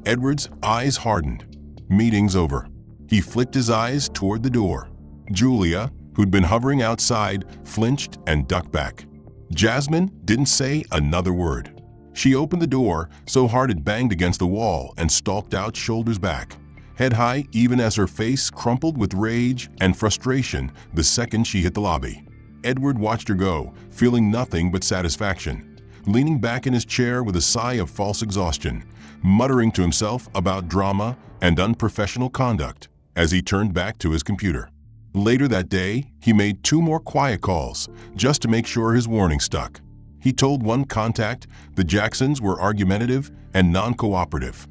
Edward's eyes hardened. "Meeting's over." He flicked his eyes toward the door. Julia, who'd been hovering outside, flinched and ducked back. Jasmine didn't say another word. She opened the door so hard it banged against the wall and stalked out shoulders back, head high even as her face crumpled with rage and frustration the second she hit the lobby. Edward watched her go, feeling nothing but satisfaction, leaning back in his chair with a sigh of false exhaustion, muttering to himself about drama and unprofessional conduct as he turned back to his computer. Later that day, he made 2 more quiet calls just to make sure his warning stuck. He told one contact the Jacksons were argumentative and non-cooperative.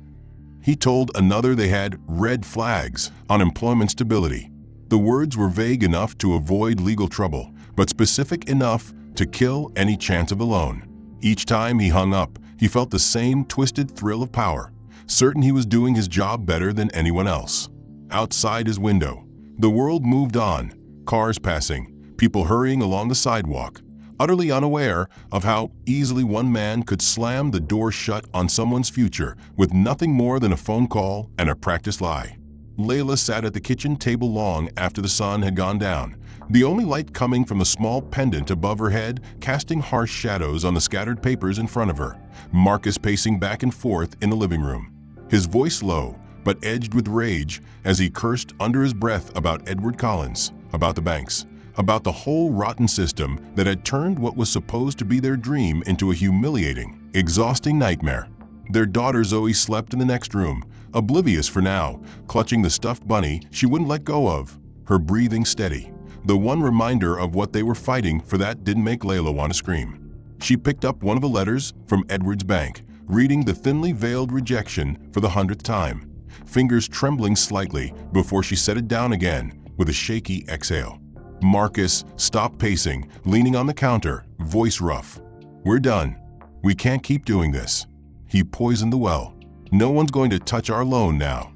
He told another they had red flags on employment stability. The words were vague enough to avoid legal trouble, but specific enough to kill any chance of a loan. Each time he hung up, he felt the same twisted thrill of power, certain he was doing his job better than anyone else. Outside his window, the world moved on, cars passing, people hurrying along the sidewalk, utterly unaware of how easily one man could slam the door shut on someone's future with nothing more than a phone call and a practiced lie. Layla sat at the kitchen table long after the sun had gone down, the only light coming from a small pendant above her head casting harsh shadows on the scattered papers in front of her. Marcus pacing back and forth in the living room, his voice low but edged with rage as he cursed under his breath about Edward Collins, about the banks, about the whole rotten system that had turned what was supposed to be their dream into a humiliating, exhausting nightmare. Their daughter Zoe slept in the next room, oblivious for now, clutching the stuffed bunny she wouldn't let go of, her breathing steady. The one reminder of what they were fighting for that didn't make Layla want to scream. She picked up one of the letters from Edward's bank, reading the thinly veiled rejection for the 100th time, fingers trembling slightly before she set it down again with a shaky exhale. Marcus stopped pacing, leaning on the counter, voice rough. "We're done. We can't keep doing this. He poisoned the well. No one's going to touch our loan now."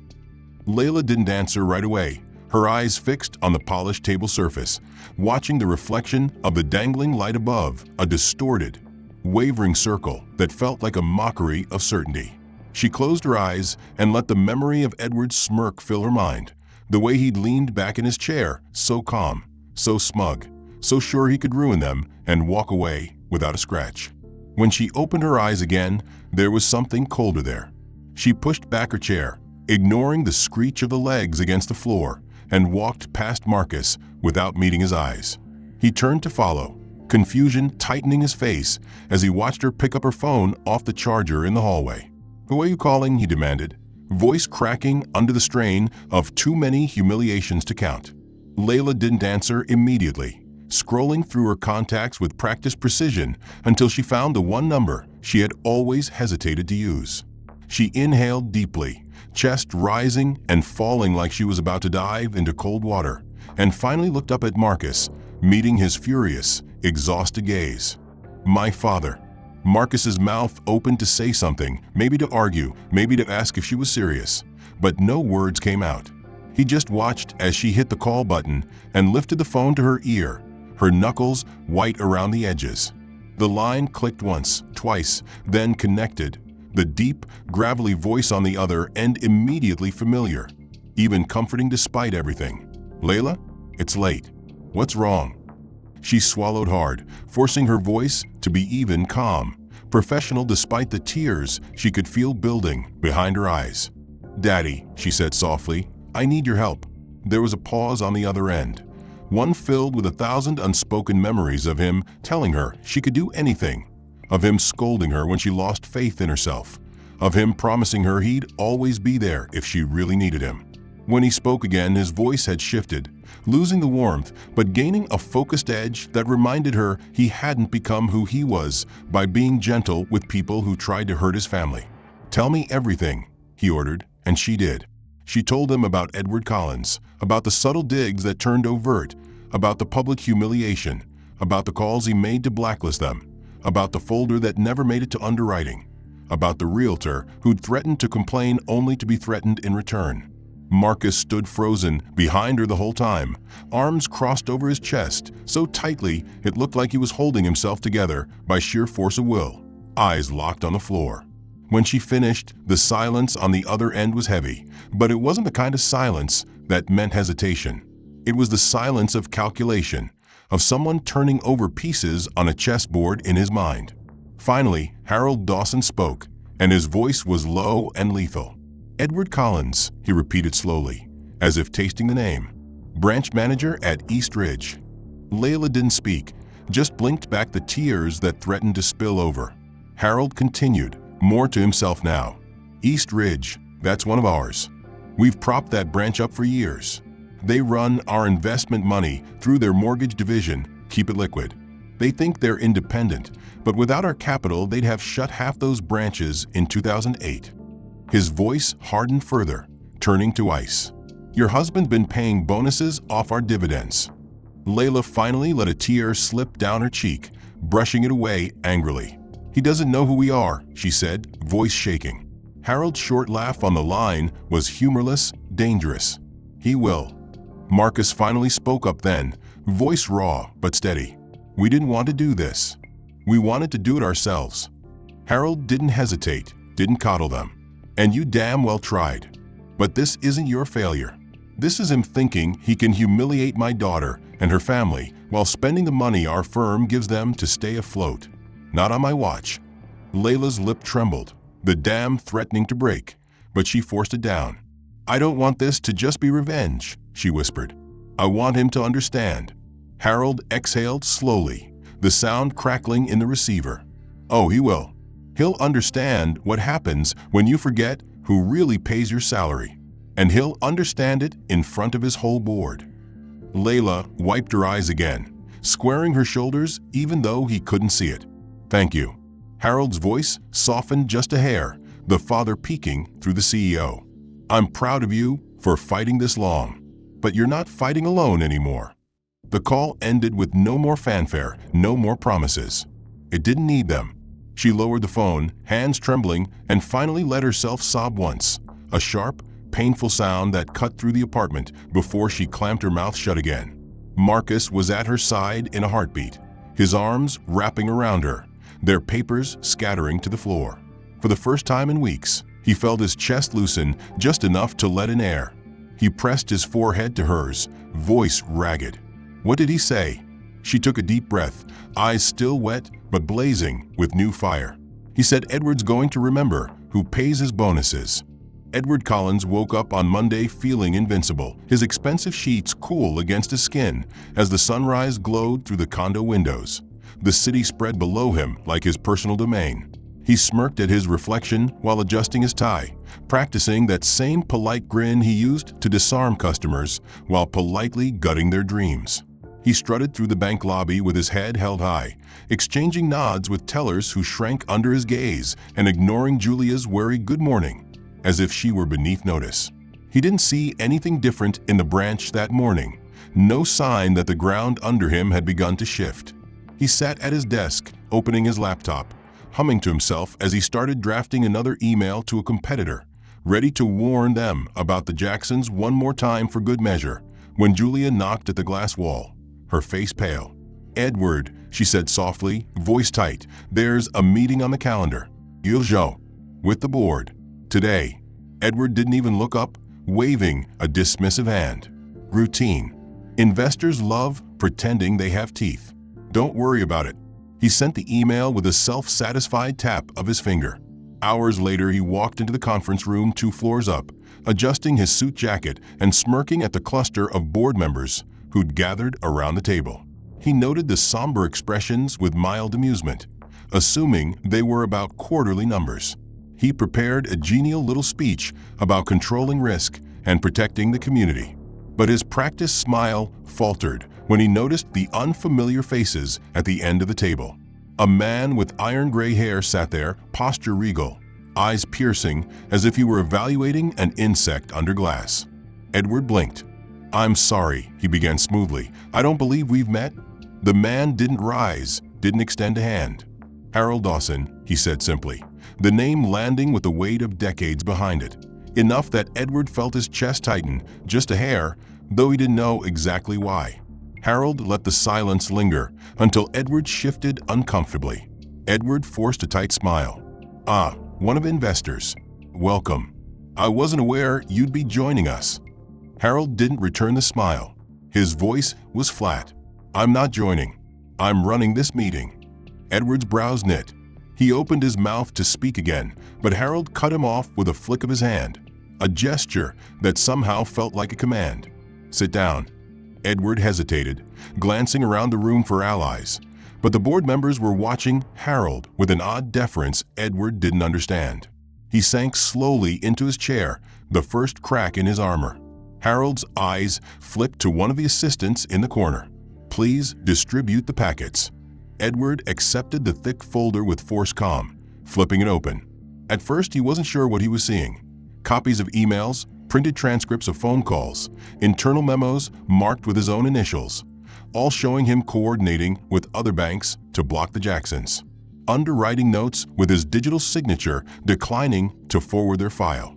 Layla didn't answer right away, her eyes fixed on the polished table surface, watching the reflection of the dangling light above, a distorted, wavering circle that felt like a mockery of certainty. She closed her eyes and let the memory of Edward's smirk fill her mind, the way he'd leaned back in his chair, so calm, so smug, so sure he could ruin them and walk away without a scratch. When she opened her eyes again, there was something colder there. She pushed back her chair, ignoring the screech of the legs against the floor, and walked past Marcus without meeting his eyes. He turned to follow, confusion tightening his face as he watched her pick up her phone off the charger in the hallway. "Who are you calling?" he demanded, voice cracking under the strain of too many humiliations to count. Layla didn't answer immediately, scrolling through her contacts with practiced precision until she found the one number she had always hesitated to use. She inhaled deeply, chest rising and falling like she was about to dive into cold water, and finally looked up at Marcus, meeting his furious, exhausted gaze. "My father." Marcus's mouth opened to say something, maybe to argue, maybe to ask if she was serious, but no words came out. He just watched as she hit the call button and lifted the phone to her ear, her knuckles white around the edges. The line clicked once, twice, then connected, the deep, gravelly voice on the other end immediately familiar, even comforting despite everything. "Layla? It's late. What's wrong?" She swallowed hard, forcing her voice to be even calm, professional despite the tears she could feel building behind her eyes. "Daddy," she said softly, "I need your help." There was a pause on the other end, one filled with 1,000 unspoken memories of him telling her she could do anything, of him scolding her when she lost faith in herself, of him promising her he'd always be there if she really needed him. When he spoke again, his voice had shifted, losing the warmth but gaining a focused edge that reminded her he hadn't become who he was by being gentle with people who tried to hurt his family. "Tell me everything," he ordered, and she did. She told him about Edward Collins, about the subtle digs that turned overt, about the public humiliation, about the calls he made to blacklist them, about the folder that never made it to underwriting, about the realtor who'd threatened to complain only to be threatened in return. Marcus stood frozen behind her the whole time, arms crossed over his chest, so tightly it looked like he was holding himself together by sheer force of will, eyes locked on the floor. When she finished, the silence on the other end was heavy, but it wasn't the kind of silence that meant hesitation. It was the silence of calculation, of someone turning over pieces on a chessboard in his mind. Finally, Harold Dawson spoke, and his voice was low and lethal. "Edward Collins," he repeated slowly, as if tasting the name. "Branch manager at East Ridge." Layla didn't speak, just blinked back the tears that threatened to spill over. Harold continued, more to himself now. "East Ridge, that's one of ours. We've propped that branch up for years. They run our investment money through their mortgage division, keep it liquid. They think they're independent, but without our capital, they'd have shut half those branches in 2008. His voice hardened further, turning to ice. "Your husband's been paying bonuses off our dividends." Layla finally let a tear slip down her cheek, brushing it away angrily. "He doesn't know who we are," she said, voice shaking. Harold's short laugh on the line was humorless, dangerous. "He will." Marcus finally spoke up then, voice raw but steady. "We didn't want to do this. We wanted to do it ourselves." Harold didn't hesitate, didn't coddle them. "And you damn well tried. But this isn't your failure. This is him thinking he can humiliate my daughter and her family while spending the money our firm gives them to stay afloat. Not on my watch." Layla's lip trembled, the dam threatening to break, but she forced it down. "I don't want this to just be revenge," she whispered. "I want him to understand." Harold exhaled slowly, the sound crackling in the receiver. "Oh, he will. He'll understand what happens when you forget who really pays your salary, and he'll understand it in front of his whole board." Layla wiped her eyes again, squaring her shoulders even though he couldn't see it. "Thank you." Harold's voice softened just a hair, the father peeking through the CEO. "I'm proud of you for fighting this long, but you're not fighting alone anymore." The call ended with no more fanfare, no more promises. It didn't need them. She lowered the phone, hands trembling, and finally let herself sob once, a sharp, painful sound that cut through the apartment before she clamped her mouth shut again. Marcus was at her side in a heartbeat, his arms wrapping around her, their papers scattering to the floor. For the first time in weeks, he felt his chest loosen just enough to let in air. He pressed his forehead to hers, voice ragged. What did he say? She took a deep breath, eyes still wet but blazing with new fire. He said Edward's going to remember who pays his bonuses. Edward Collins woke up on Monday feeling invincible, his expensive sheets cool against his skin as the sunrise glowed through the condo windows. The city spread below him like his personal domain. He smirked at his reflection while adjusting his tie, practicing that same polite grin he used to disarm customers while politely gutting their dreams. He strutted through the bank lobby with his head held high, exchanging nods with tellers who shrank under his gaze and ignoring Julia's wary good morning, as if she were beneath notice. He didn't see anything different in the branch that morning, no sign that the ground under him had begun to shift. He sat at his desk, opening his laptop, humming to himself as he started drafting another email to a competitor, ready to warn them about the Jacksons one more time for good measure, when Julia knocked at the glass wall, her face pale. "Edward," she said softly, voice tight, "there's a meeting on the calendar. Il joue. With the board. Today." Edward didn't even look up, waving a dismissive hand. Routine. Investors love pretending they have teeth. Don't worry about it. He sent the email with a self-satisfied tap of his finger. Hours later, he walked into the conference room 2 floors up, adjusting his suit jacket and smirking at the cluster of board members who'd gathered around the table. He noted the somber expressions with mild amusement, assuming they were about quarterly numbers. He prepared a genial little speech about controlling risk and protecting the community. But his practiced smile faltered when he noticed the unfamiliar faces at the end of the table. A man with iron gray hair sat there, posture regal, eyes piercing as if he were evaluating an insect under glass. Edward blinked. "I'm sorry," he began smoothly. "I don't believe we've met." The man didn't rise, didn't extend a hand. "Harold Dawson," he said simply, the name landing with the weight of decades behind it, enough that Edward felt his chest tighten just a hair, though he didn't know exactly why. Harold let the silence linger until Edward shifted uncomfortably. Edward forced a tight smile. "Ah, one of investors. Welcome. I wasn't aware you'd be joining us." Harold didn't return the smile. His voice was flat. "I'm not joining. I'm running this meeting." Edward's brows knit. He opened his mouth to speak again, but Harold cut him off with a flick of his hand, a gesture that somehow felt like a command. "Sit down." Edward hesitated, glancing around the room for allies, but the board members were watching Harold with an odd deference Edward didn't understand. He sank slowly into his chair, the first crack in his armor. Harold's eyes flipped to one of the assistants in the corner. "Please distribute the packets." Edward accepted the thick folder with forced calm, flipping it open. At first, he wasn't sure what he was seeing. Copies of emails, printed transcripts of phone calls, internal memos marked with his own initials, all showing him coordinating with other banks to block the Jacksons. Underwriting notes with his digital signature declining to forward their file.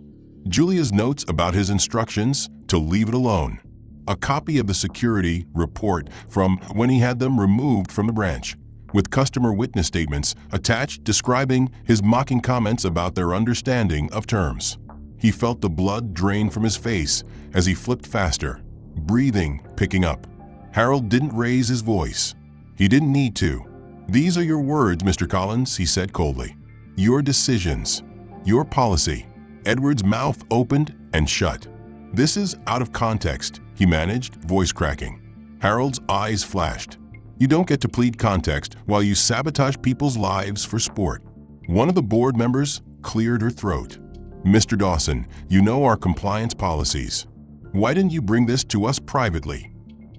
Julia's notes about his instructions to leave it alone. A copy of the security report from when he had them removed from the branch, with customer witness statements attached describing his mocking comments about their understanding of terms. He felt the blood drain from his face as he flipped faster, breathing picking up. Harold didn't raise his voice. He didn't need to. "These are your words, Mr. Collins," he said coldly. "Your decisions. Your policy." Edward's mouth opened and shut. "This is out of context," he managed, voice cracking. Harold's eyes flashed. "You don't get to plead context while you sabotage people's lives for sport." One of the board members cleared her throat. "Mr. Dawson, you know our compliance policies. Why didn't you bring this to us privately?"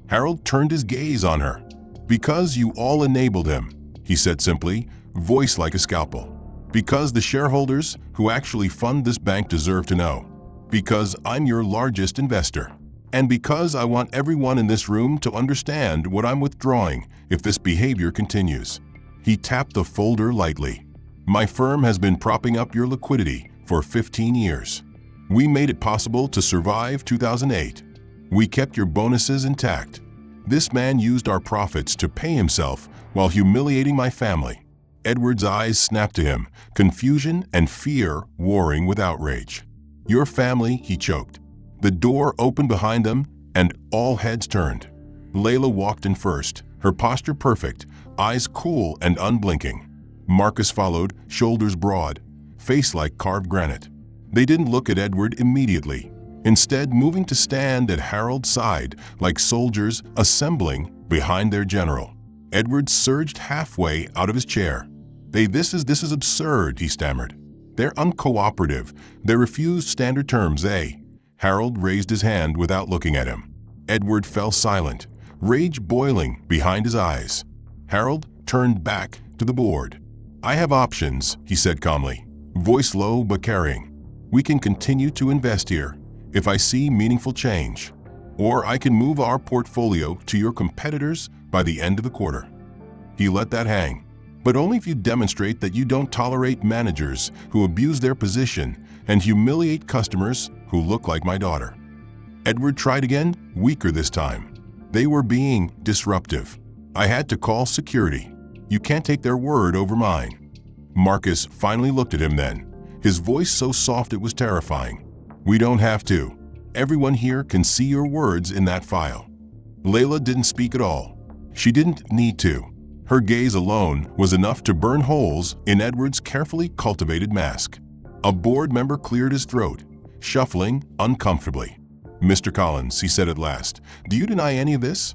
Harold turned his gaze on her. "Because you all enabled him," he said simply, voice like a scalpel. "Because the shareholders who actually fund this bank deserve to know. Because I'm your largest investor. And because I want everyone in this room to understand what I'm withdrawing if this behavior continues." He tapped the folder lightly. "My firm has been propping up your liquidity for 15 years. We made it possible to survive 2008. We kept your bonuses intact. This man used our profits to pay himself while humiliating my family." Edward's eyes snapped to him, confusion and fear warring with outrage. "Your family," he choked. The door opened behind them, and all heads turned. Layla walked in first, her posture perfect, eyes cool and unblinking. Marcus followed, shoulders broad, face like carved granite. They didn't look at Edward immediately, instead moving to stand at Harold's side like soldiers assembling behind their general. Edward surged halfway out of his chair. This is absurd," he stammered. "They're uncooperative. They refused standard terms, eh?" Harold raised his hand without looking at him. Edward fell silent, rage boiling behind his eyes. Harold turned back to the board. "I have options," he said calmly, voice low but carrying. "We can continue to invest here if I see meaningful change, or I can move our portfolio to your competitors by the end of the quarter." He let that hang. "But only if you demonstrate that you don't tolerate managers who abuse their position and humiliate customers who look like my daughter." Edward tried again, weaker this time. "They were being disruptive. I had to call security. You can't take their word over mine." Marcus finally looked at him then, his voice so soft it was terrifying. "We don't have to. Everyone here can see your words in that file." Layla didn't speak at all. She didn't need to. Her gaze alone was enough to burn holes in Edward's carefully cultivated mask. A board member cleared his throat, shuffling uncomfortably. "Mr. Collins," he said at last, "do you deny any of this?"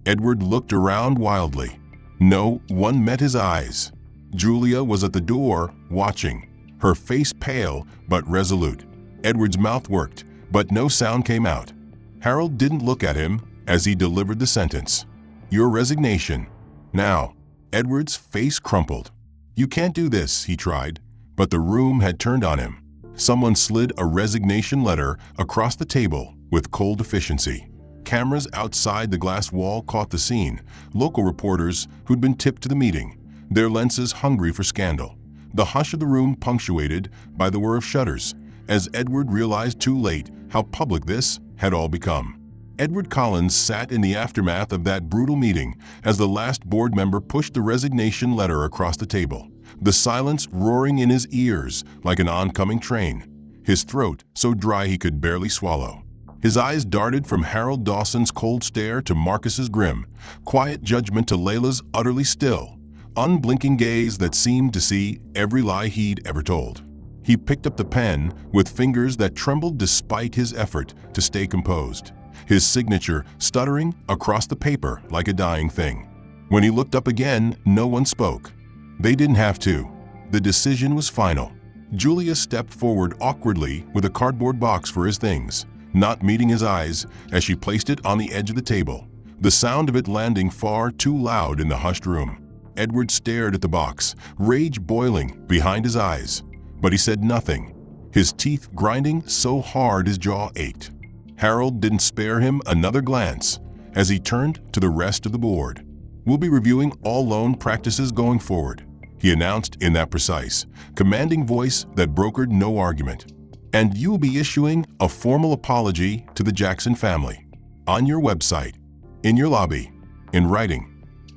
Edward looked around wildly. No one met his eyes. Julia was at the door, watching, her face pale but resolute. Edward's mouth worked, but no sound came out. Harold didn't look at him as he delivered the sentence. "Your resignation." Now, Edward's face crumpled. "You can't do this," he tried, but the room had turned on him. Someone slid a resignation letter across the table with cold efficiency. Cameras outside the glass wall caught the scene, local reporters who'd been tipped to the meeting, their lenses hungry for scandal. The hush of the room punctuated by the whir of shutters, as Edward realized too late how public this had all become. Edward Collins sat in the aftermath of that brutal meeting as the last board member pushed the resignation letter across the table, the silence roaring in his ears like an oncoming train, his throat so dry he could barely swallow. His eyes darted from Harold Dawson's cold stare to Marcus's grim, quiet judgment to Layla's utterly still, unblinking gaze that seemed to see every lie he'd ever told. He picked up the pen with fingers that trembled despite his effort to stay composed, his signature stuttering across the paper like a dying thing. When he looked up again, no one spoke. They didn't have to. The decision was final. Julia stepped forward awkwardly with a cardboard box for his things, not meeting his eyes as she placed it on the edge of the table, the sound of it landing far too loud in the hushed room. Edward stared at the box, rage boiling behind his eyes, but he said nothing, his teeth grinding so hard his jaw ached. Harold didn't spare him another glance as he turned to the rest of the board. "We'll be reviewing all loan practices going forward," he announced in that precise, commanding voice that brokered no argument. "And you will be issuing a formal apology to the Jackson family, on your website, in your lobby, in writing."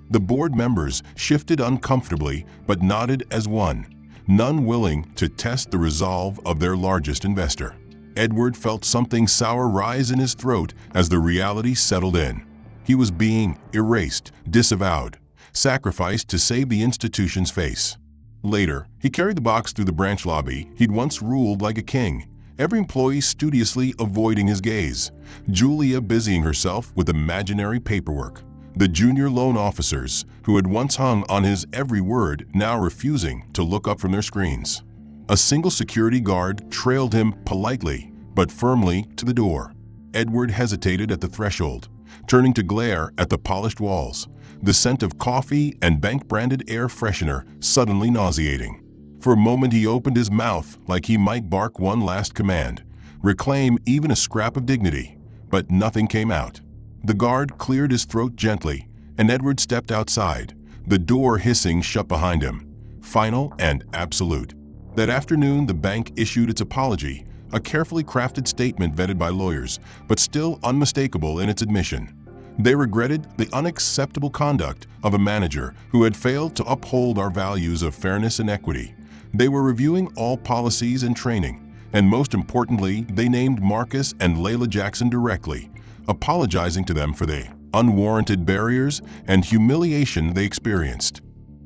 The board members shifted uncomfortably but nodded as one, none willing to test the resolve of their largest investor. Edward felt something sour rise in his throat as the reality settled in. He was being erased, disavowed, sacrificed to save the institution's face. Later, he carried the box through the branch lobby he'd once ruled like a king, every employee studiously avoiding his gaze, Julia busying herself with imaginary paperwork, the junior loan officers who had once hung on his every word now refusing to look up from their screens. A single security guard trailed him politely but firmly to the door. Edward hesitated at the threshold, turning to glare at the polished walls, the scent of coffee and bank-branded air freshener suddenly nauseating. For a moment he opened his mouth like he might bark one last command, reclaim even a scrap of dignity, but nothing came out. The guard cleared his throat gently, and Edward stepped outside, the door hissing shut behind him. Final and absolute. That afternoon the bank issued its apology, a carefully crafted statement vetted by lawyers, but still unmistakable in its admission. They regretted the unacceptable conduct of a manager who had failed to uphold our values of fairness and equity. They were reviewing all policies and training, and most importantly, they named Marcus and Layla Jackson directly, apologizing to them for the unwarranted barriers and humiliation they experienced.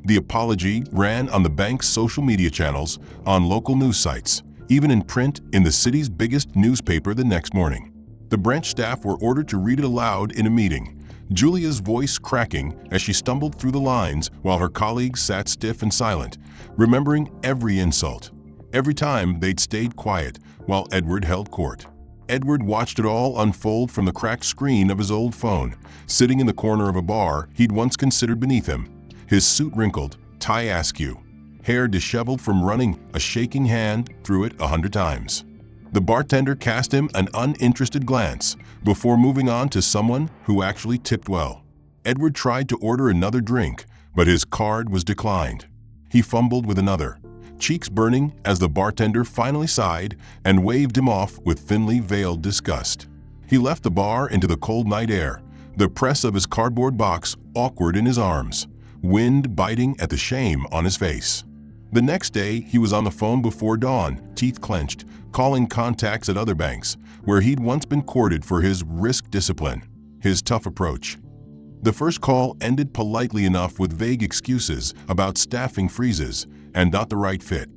The apology ran on the bank's social media channels, on local news sites, even in print in the city's biggest newspaper the next morning. The branch staff were ordered to read it aloud in a meeting, Julia's voice cracking as she stumbled through the lines while her colleagues sat stiff and silent, remembering every insult, every time they'd stayed quiet while Edward held court. Edward watched it all unfold from the cracked screen of his old phone, sitting in the corner of a bar he'd once considered beneath him, his suit wrinkled, tie askew, hair disheveled from running a shaking hand through it 100 times. The bartender cast him an uninterested glance before moving on to someone who actually tipped well. Edward tried to order another drink, but his card was declined. He fumbled with another, cheeks burning as the bartender finally sighed and waved him off with thinly veiled disgust. He left the bar into the cold night air, the press of his cardboard box awkward in his arms, wind biting at the shame on his face. The next day, he was on the phone before dawn, teeth clenched, calling contacts at other banks, where he'd once been courted for his risk discipline, his tough approach. The first call ended politely enough with vague excuses about staffing freezes and not the right fit.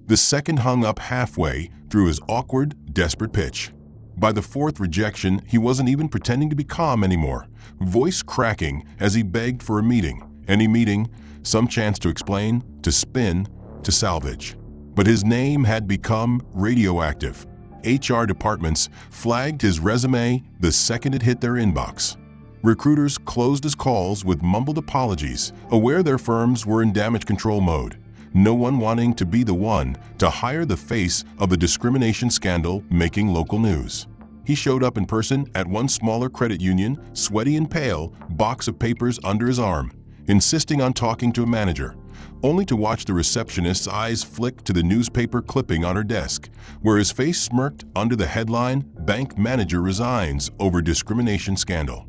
The second hung up halfway through his awkward, desperate pitch. By the fourth rejection, he wasn't even pretending to be calm anymore, voice cracking as he begged for a meeting, any meeting, some chance to explain, to spin, to salvage. But his name had become radioactive. HR departments flagged his resume the second it hit their inbox. Recruiters closed his calls with mumbled apologies, aware their firms were in damage control mode, no one wanting to be the one to hire the face of the discrimination scandal making local news. He showed up in person at one smaller credit union, sweaty and pale, box of papers under his arm, insisting on talking to a manager, only to watch the receptionist's eyes flick to the newspaper clipping on her desk, where his face smirked under the headline, "Bank Manager Resigns Over Discrimination Scandal."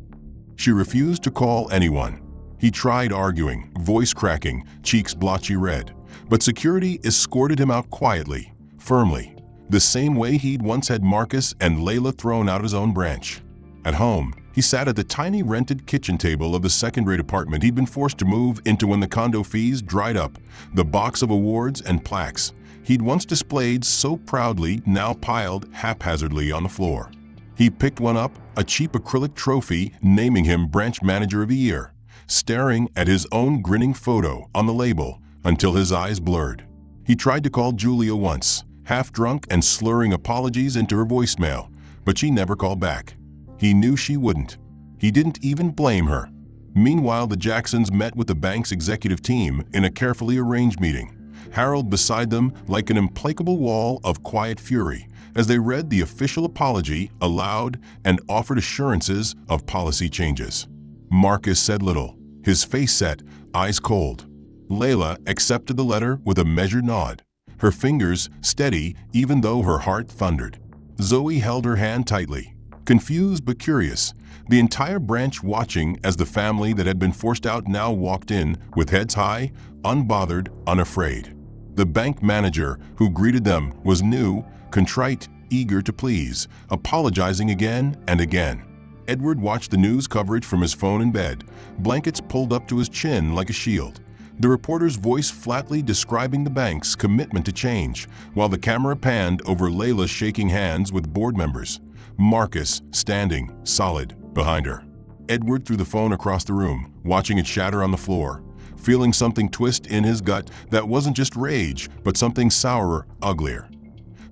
She refused to call anyone. He tried arguing, voice cracking, cheeks blotchy red, but security escorted him out quietly, firmly, the same way he'd once had Marcus and Layla thrown out of his own branch. At home, he sat at the tiny rented kitchen table of the second-rate apartment he'd been forced to move into when the condo fees dried up, the box of awards and plaques he'd once displayed so proudly now piled haphazardly on the floor. He picked one up, a cheap acrylic trophy naming him Branch Manager of the Year, staring at his own grinning photo on the label until his eyes blurred. He tried to call Julia once, half-drunk and slurring apologies into her voicemail, but she never called back. He knew she wouldn't. He didn't even blame her. Meanwhile, the Jacksons met with the bank's executive team in a carefully arranged meeting, Harold beside them like an implacable wall of quiet fury as they read the official apology aloud and offered assurances of policy changes. Marcus said little, his face set, eyes cold. Layla accepted the letter with a measured nod, her fingers steady even though her heart thundered. Zoe held her hand tightly, confused but curious, the entire branch watching as the family that had been forced out now walked in with heads high, unbothered, unafraid. The bank manager who greeted them was new, contrite, eager to please, apologizing again and again. Edward watched the news coverage from his phone in bed, blankets pulled up to his chin like a shield. The reporter's voice flatly describing the bank's commitment to change, while the camera panned over Layla shaking hands with board members, Marcus standing, solid, behind her. Edward threw the phone across the room, watching it shatter on the floor. feeling something twist in his gut that wasn't just rage, but something sourer, uglier.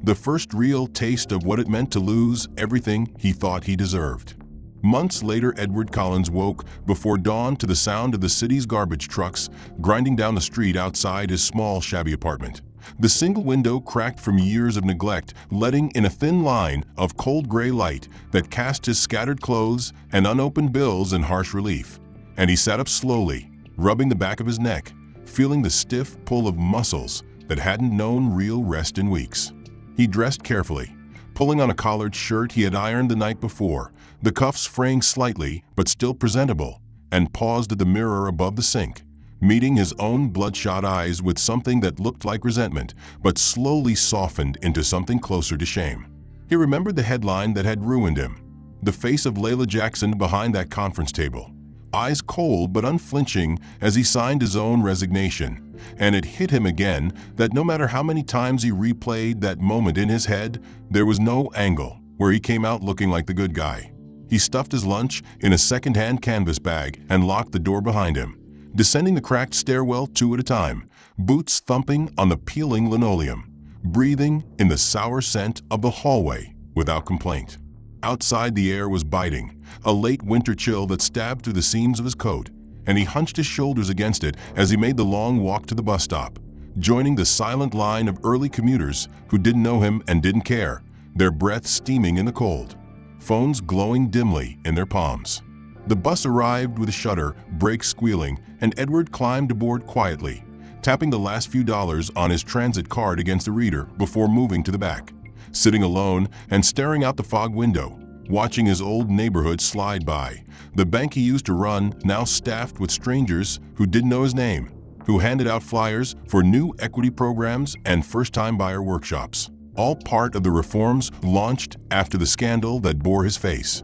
The first real taste of what it meant to lose everything he thought he deserved. Months later, Edward Collins woke before dawn to the sound of the city's garbage trucks grinding down the street outside his small, shabby apartment. The single window cracked from years of neglect, letting in a thin line of cold gray light that cast his scattered clothes and unopened bills in harsh relief. And he sat up slowly, rubbing the back of his neck, feeling the stiff pull of muscles that hadn't known real rest in weeks. He dressed carefully, pulling on a collared shirt he had ironed the night before, the cuffs fraying slightly but still presentable, and paused at the mirror above the sink, meeting his own bloodshot eyes with something that looked like resentment, but slowly softened into something closer to shame. He remembered the headline that had ruined him, the face of Layla Jackson behind that conference table, eyes cold but unflinching as he signed his own resignation. And it hit him again that no matter how many times he replayed that moment in his head, there was no angle where he came out looking like the good guy. He stuffed his lunch in a second-hand canvas bag and locked the door behind him, descending the cracked stairwell 2 at a time, boots thumping on the peeling linoleum, breathing in the sour scent of the hallway without complaint. Outside, the air was biting, a late winter chill that stabbed through the seams of his coat, and he hunched his shoulders against it as he made the long walk to the bus stop, joining the silent line of early commuters who didn't know him and didn't care, their breath steaming in the cold, phones glowing dimly in their palms. The bus arrived with a shudder, brakes squealing, and Edward climbed aboard quietly, tapping the last few dollars on his transit card against the reader before moving to the back, sitting alone and staring out the fog window, watching his old neighborhood slide by. The bank he used to run now staffed with strangers who didn't know his name, who handed out flyers for new equity programs and first-time buyer workshops, all part of the reforms launched after the scandal that bore his face.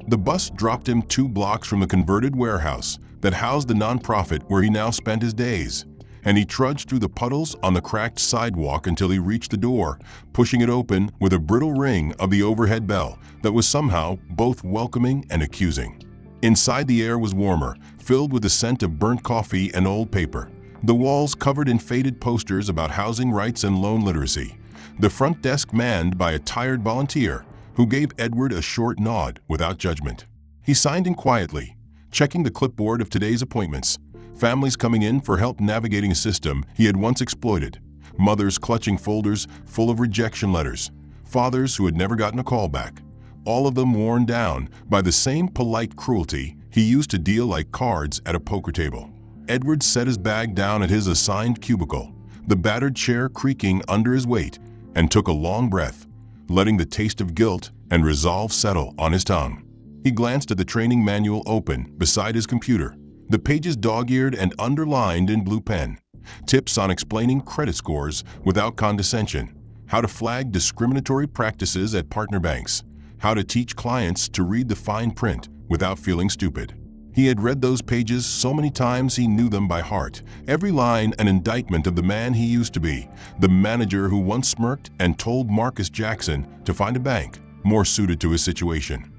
The bus dropped him 2 blocks from the converted warehouse that housed the nonprofit where he now spent his days, and he trudged through the puddles on the cracked sidewalk until he reached the door, pushing it open with a brittle ring of the overhead bell that was somehow both welcoming and accusing. Inside, the air was warmer, filled with the scent of burnt coffee and old paper, the walls covered in faded posters about housing rights and loan literacy, the front desk manned by a tired volunteer who gave Edward a short nod without judgment. He signed in quietly, checking the clipboard of today's appointments, families coming in for help navigating a system he had once exploited, mothers clutching folders full of rejection letters, fathers who had never gotten a call back, all of them worn down by the same polite cruelty he used to deal like cards at a poker table. Edward set his bag down at his assigned cubicle, the battered chair creaking under his weight, and took a long breath, letting the taste of guilt and resolve settle on his tongue. He glanced at the training manual open beside his computer, the pages dog-eared and underlined in blue pen. Tips on explaining credit scores without condescension, how to flag discriminatory practices at partner banks, how to teach clients to read the fine print without feeling stupid. He had read those pages so many times he knew them by heart, every line an indictment of the man he used to be, the manager who once smirked and told Marcus Jackson to find a bank more suited to his situation.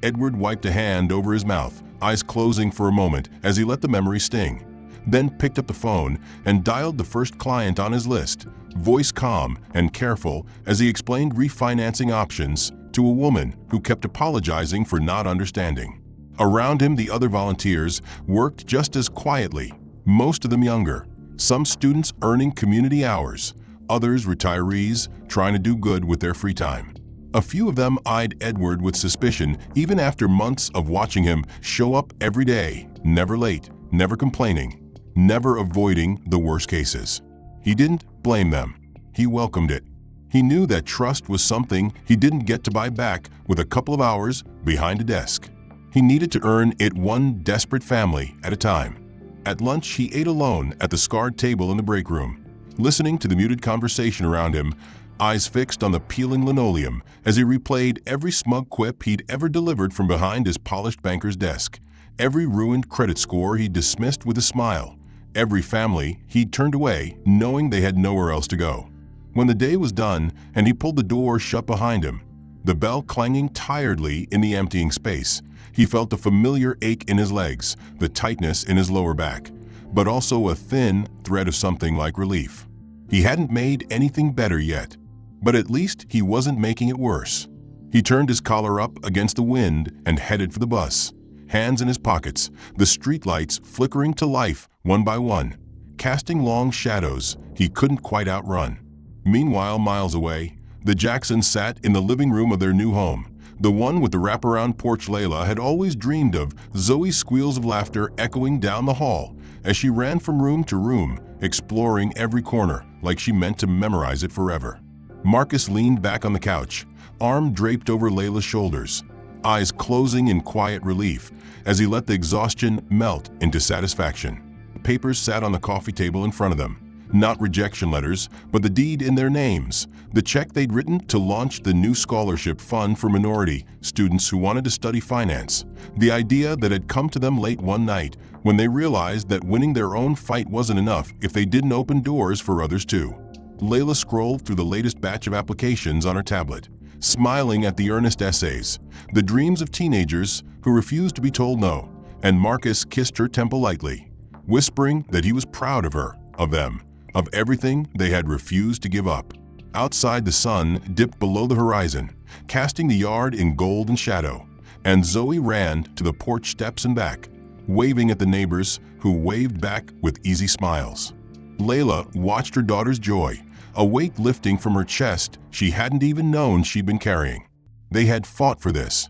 Edward wiped a hand over his mouth, eyes closing for a moment as he let the memory sting, then picked up the phone and dialed the first client on his list, voice calm and careful as he explained refinancing options to a woman who kept apologizing for not understanding. Around him, the other volunteers worked just as quietly, most of them younger, some students earning community hours, others retirees trying to do good with their free time. A few of them eyed Edward with suspicion even after months of watching him show up every day, never late, never complaining, never avoiding the worst cases. He didn't blame them. He welcomed it. He knew that trust was something he didn't get to buy back with a couple of hours behind a desk. He needed to earn it one desperate family at a time. At lunch, he ate alone at the scarred table in the break room, listening to the muted conversation around him, eyes fixed on the peeling linoleum as he replayed every smug quip he'd ever delivered from behind his polished banker's desk, every ruined credit score he dismissed with a smile, every family he'd turned away knowing they had nowhere else to go. When the day was done and he pulled the door shut behind him, the bell clanging tiredly in the emptying space, he felt the familiar ache in his legs, the tightness in his lower back, but also a thin thread of something like relief. He hadn't made anything better yet, but at least he wasn't making it worse. He turned his collar up against the wind and headed for the bus, hands in his pockets, the streetlights flickering to life one by one, casting long shadows he couldn't quite outrun. Meanwhile, miles away, the Jacksons sat in the living room of their new home, the one with the wraparound porch Layla had always dreamed of, Zoe's squeals of laughter echoing down the hall as she ran from room to room, exploring every corner like she meant to memorize it forever. Marcus leaned back on the couch, arm draped over Layla's shoulders, eyes closing in quiet relief as he let the exhaustion melt into satisfaction. Papers sat on the coffee table in front of them. Not rejection letters, but the deed in their names, the check they'd written to launch the new scholarship fund for minority students who wanted to study finance, the idea that had come to them late one night when they realized that winning their own fight wasn't enough if they didn't open doors for others too. Layla scrolled through the latest batch of applications on her tablet, smiling at the earnest essays, the dreams of teenagers who refused to be told no, and Marcus kissed her temple lightly, whispering that he was proud of her, of them, of everything they had refused to give up. Outside, the sun dipped below the horizon, casting the yard in gold and shadow, and Zoe ran to the porch steps and back, waving at the neighbors who waved back with easy smiles. Layla watched her daughter's joy, a weight lifting from her chest she hadn't even known she'd been carrying. They had fought for this.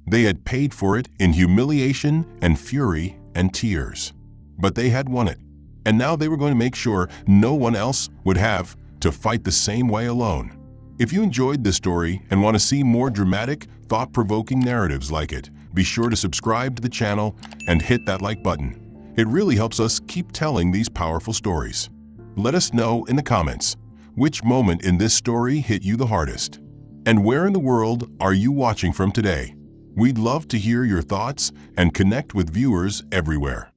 They had paid for it in humiliation and fury and tears. But they had won it. And now they were going to make sure no one else would have to fight the same way alone. If you enjoyed this story and want to see more dramatic, thought-provoking narratives like it, be sure to subscribe to the channel and hit that like button. It really helps us keep telling these powerful stories. Let us know in the comments which moment in this story hit you the hardest. And where in the world are you watching from today? We'd love to hear your thoughts and connect with viewers everywhere.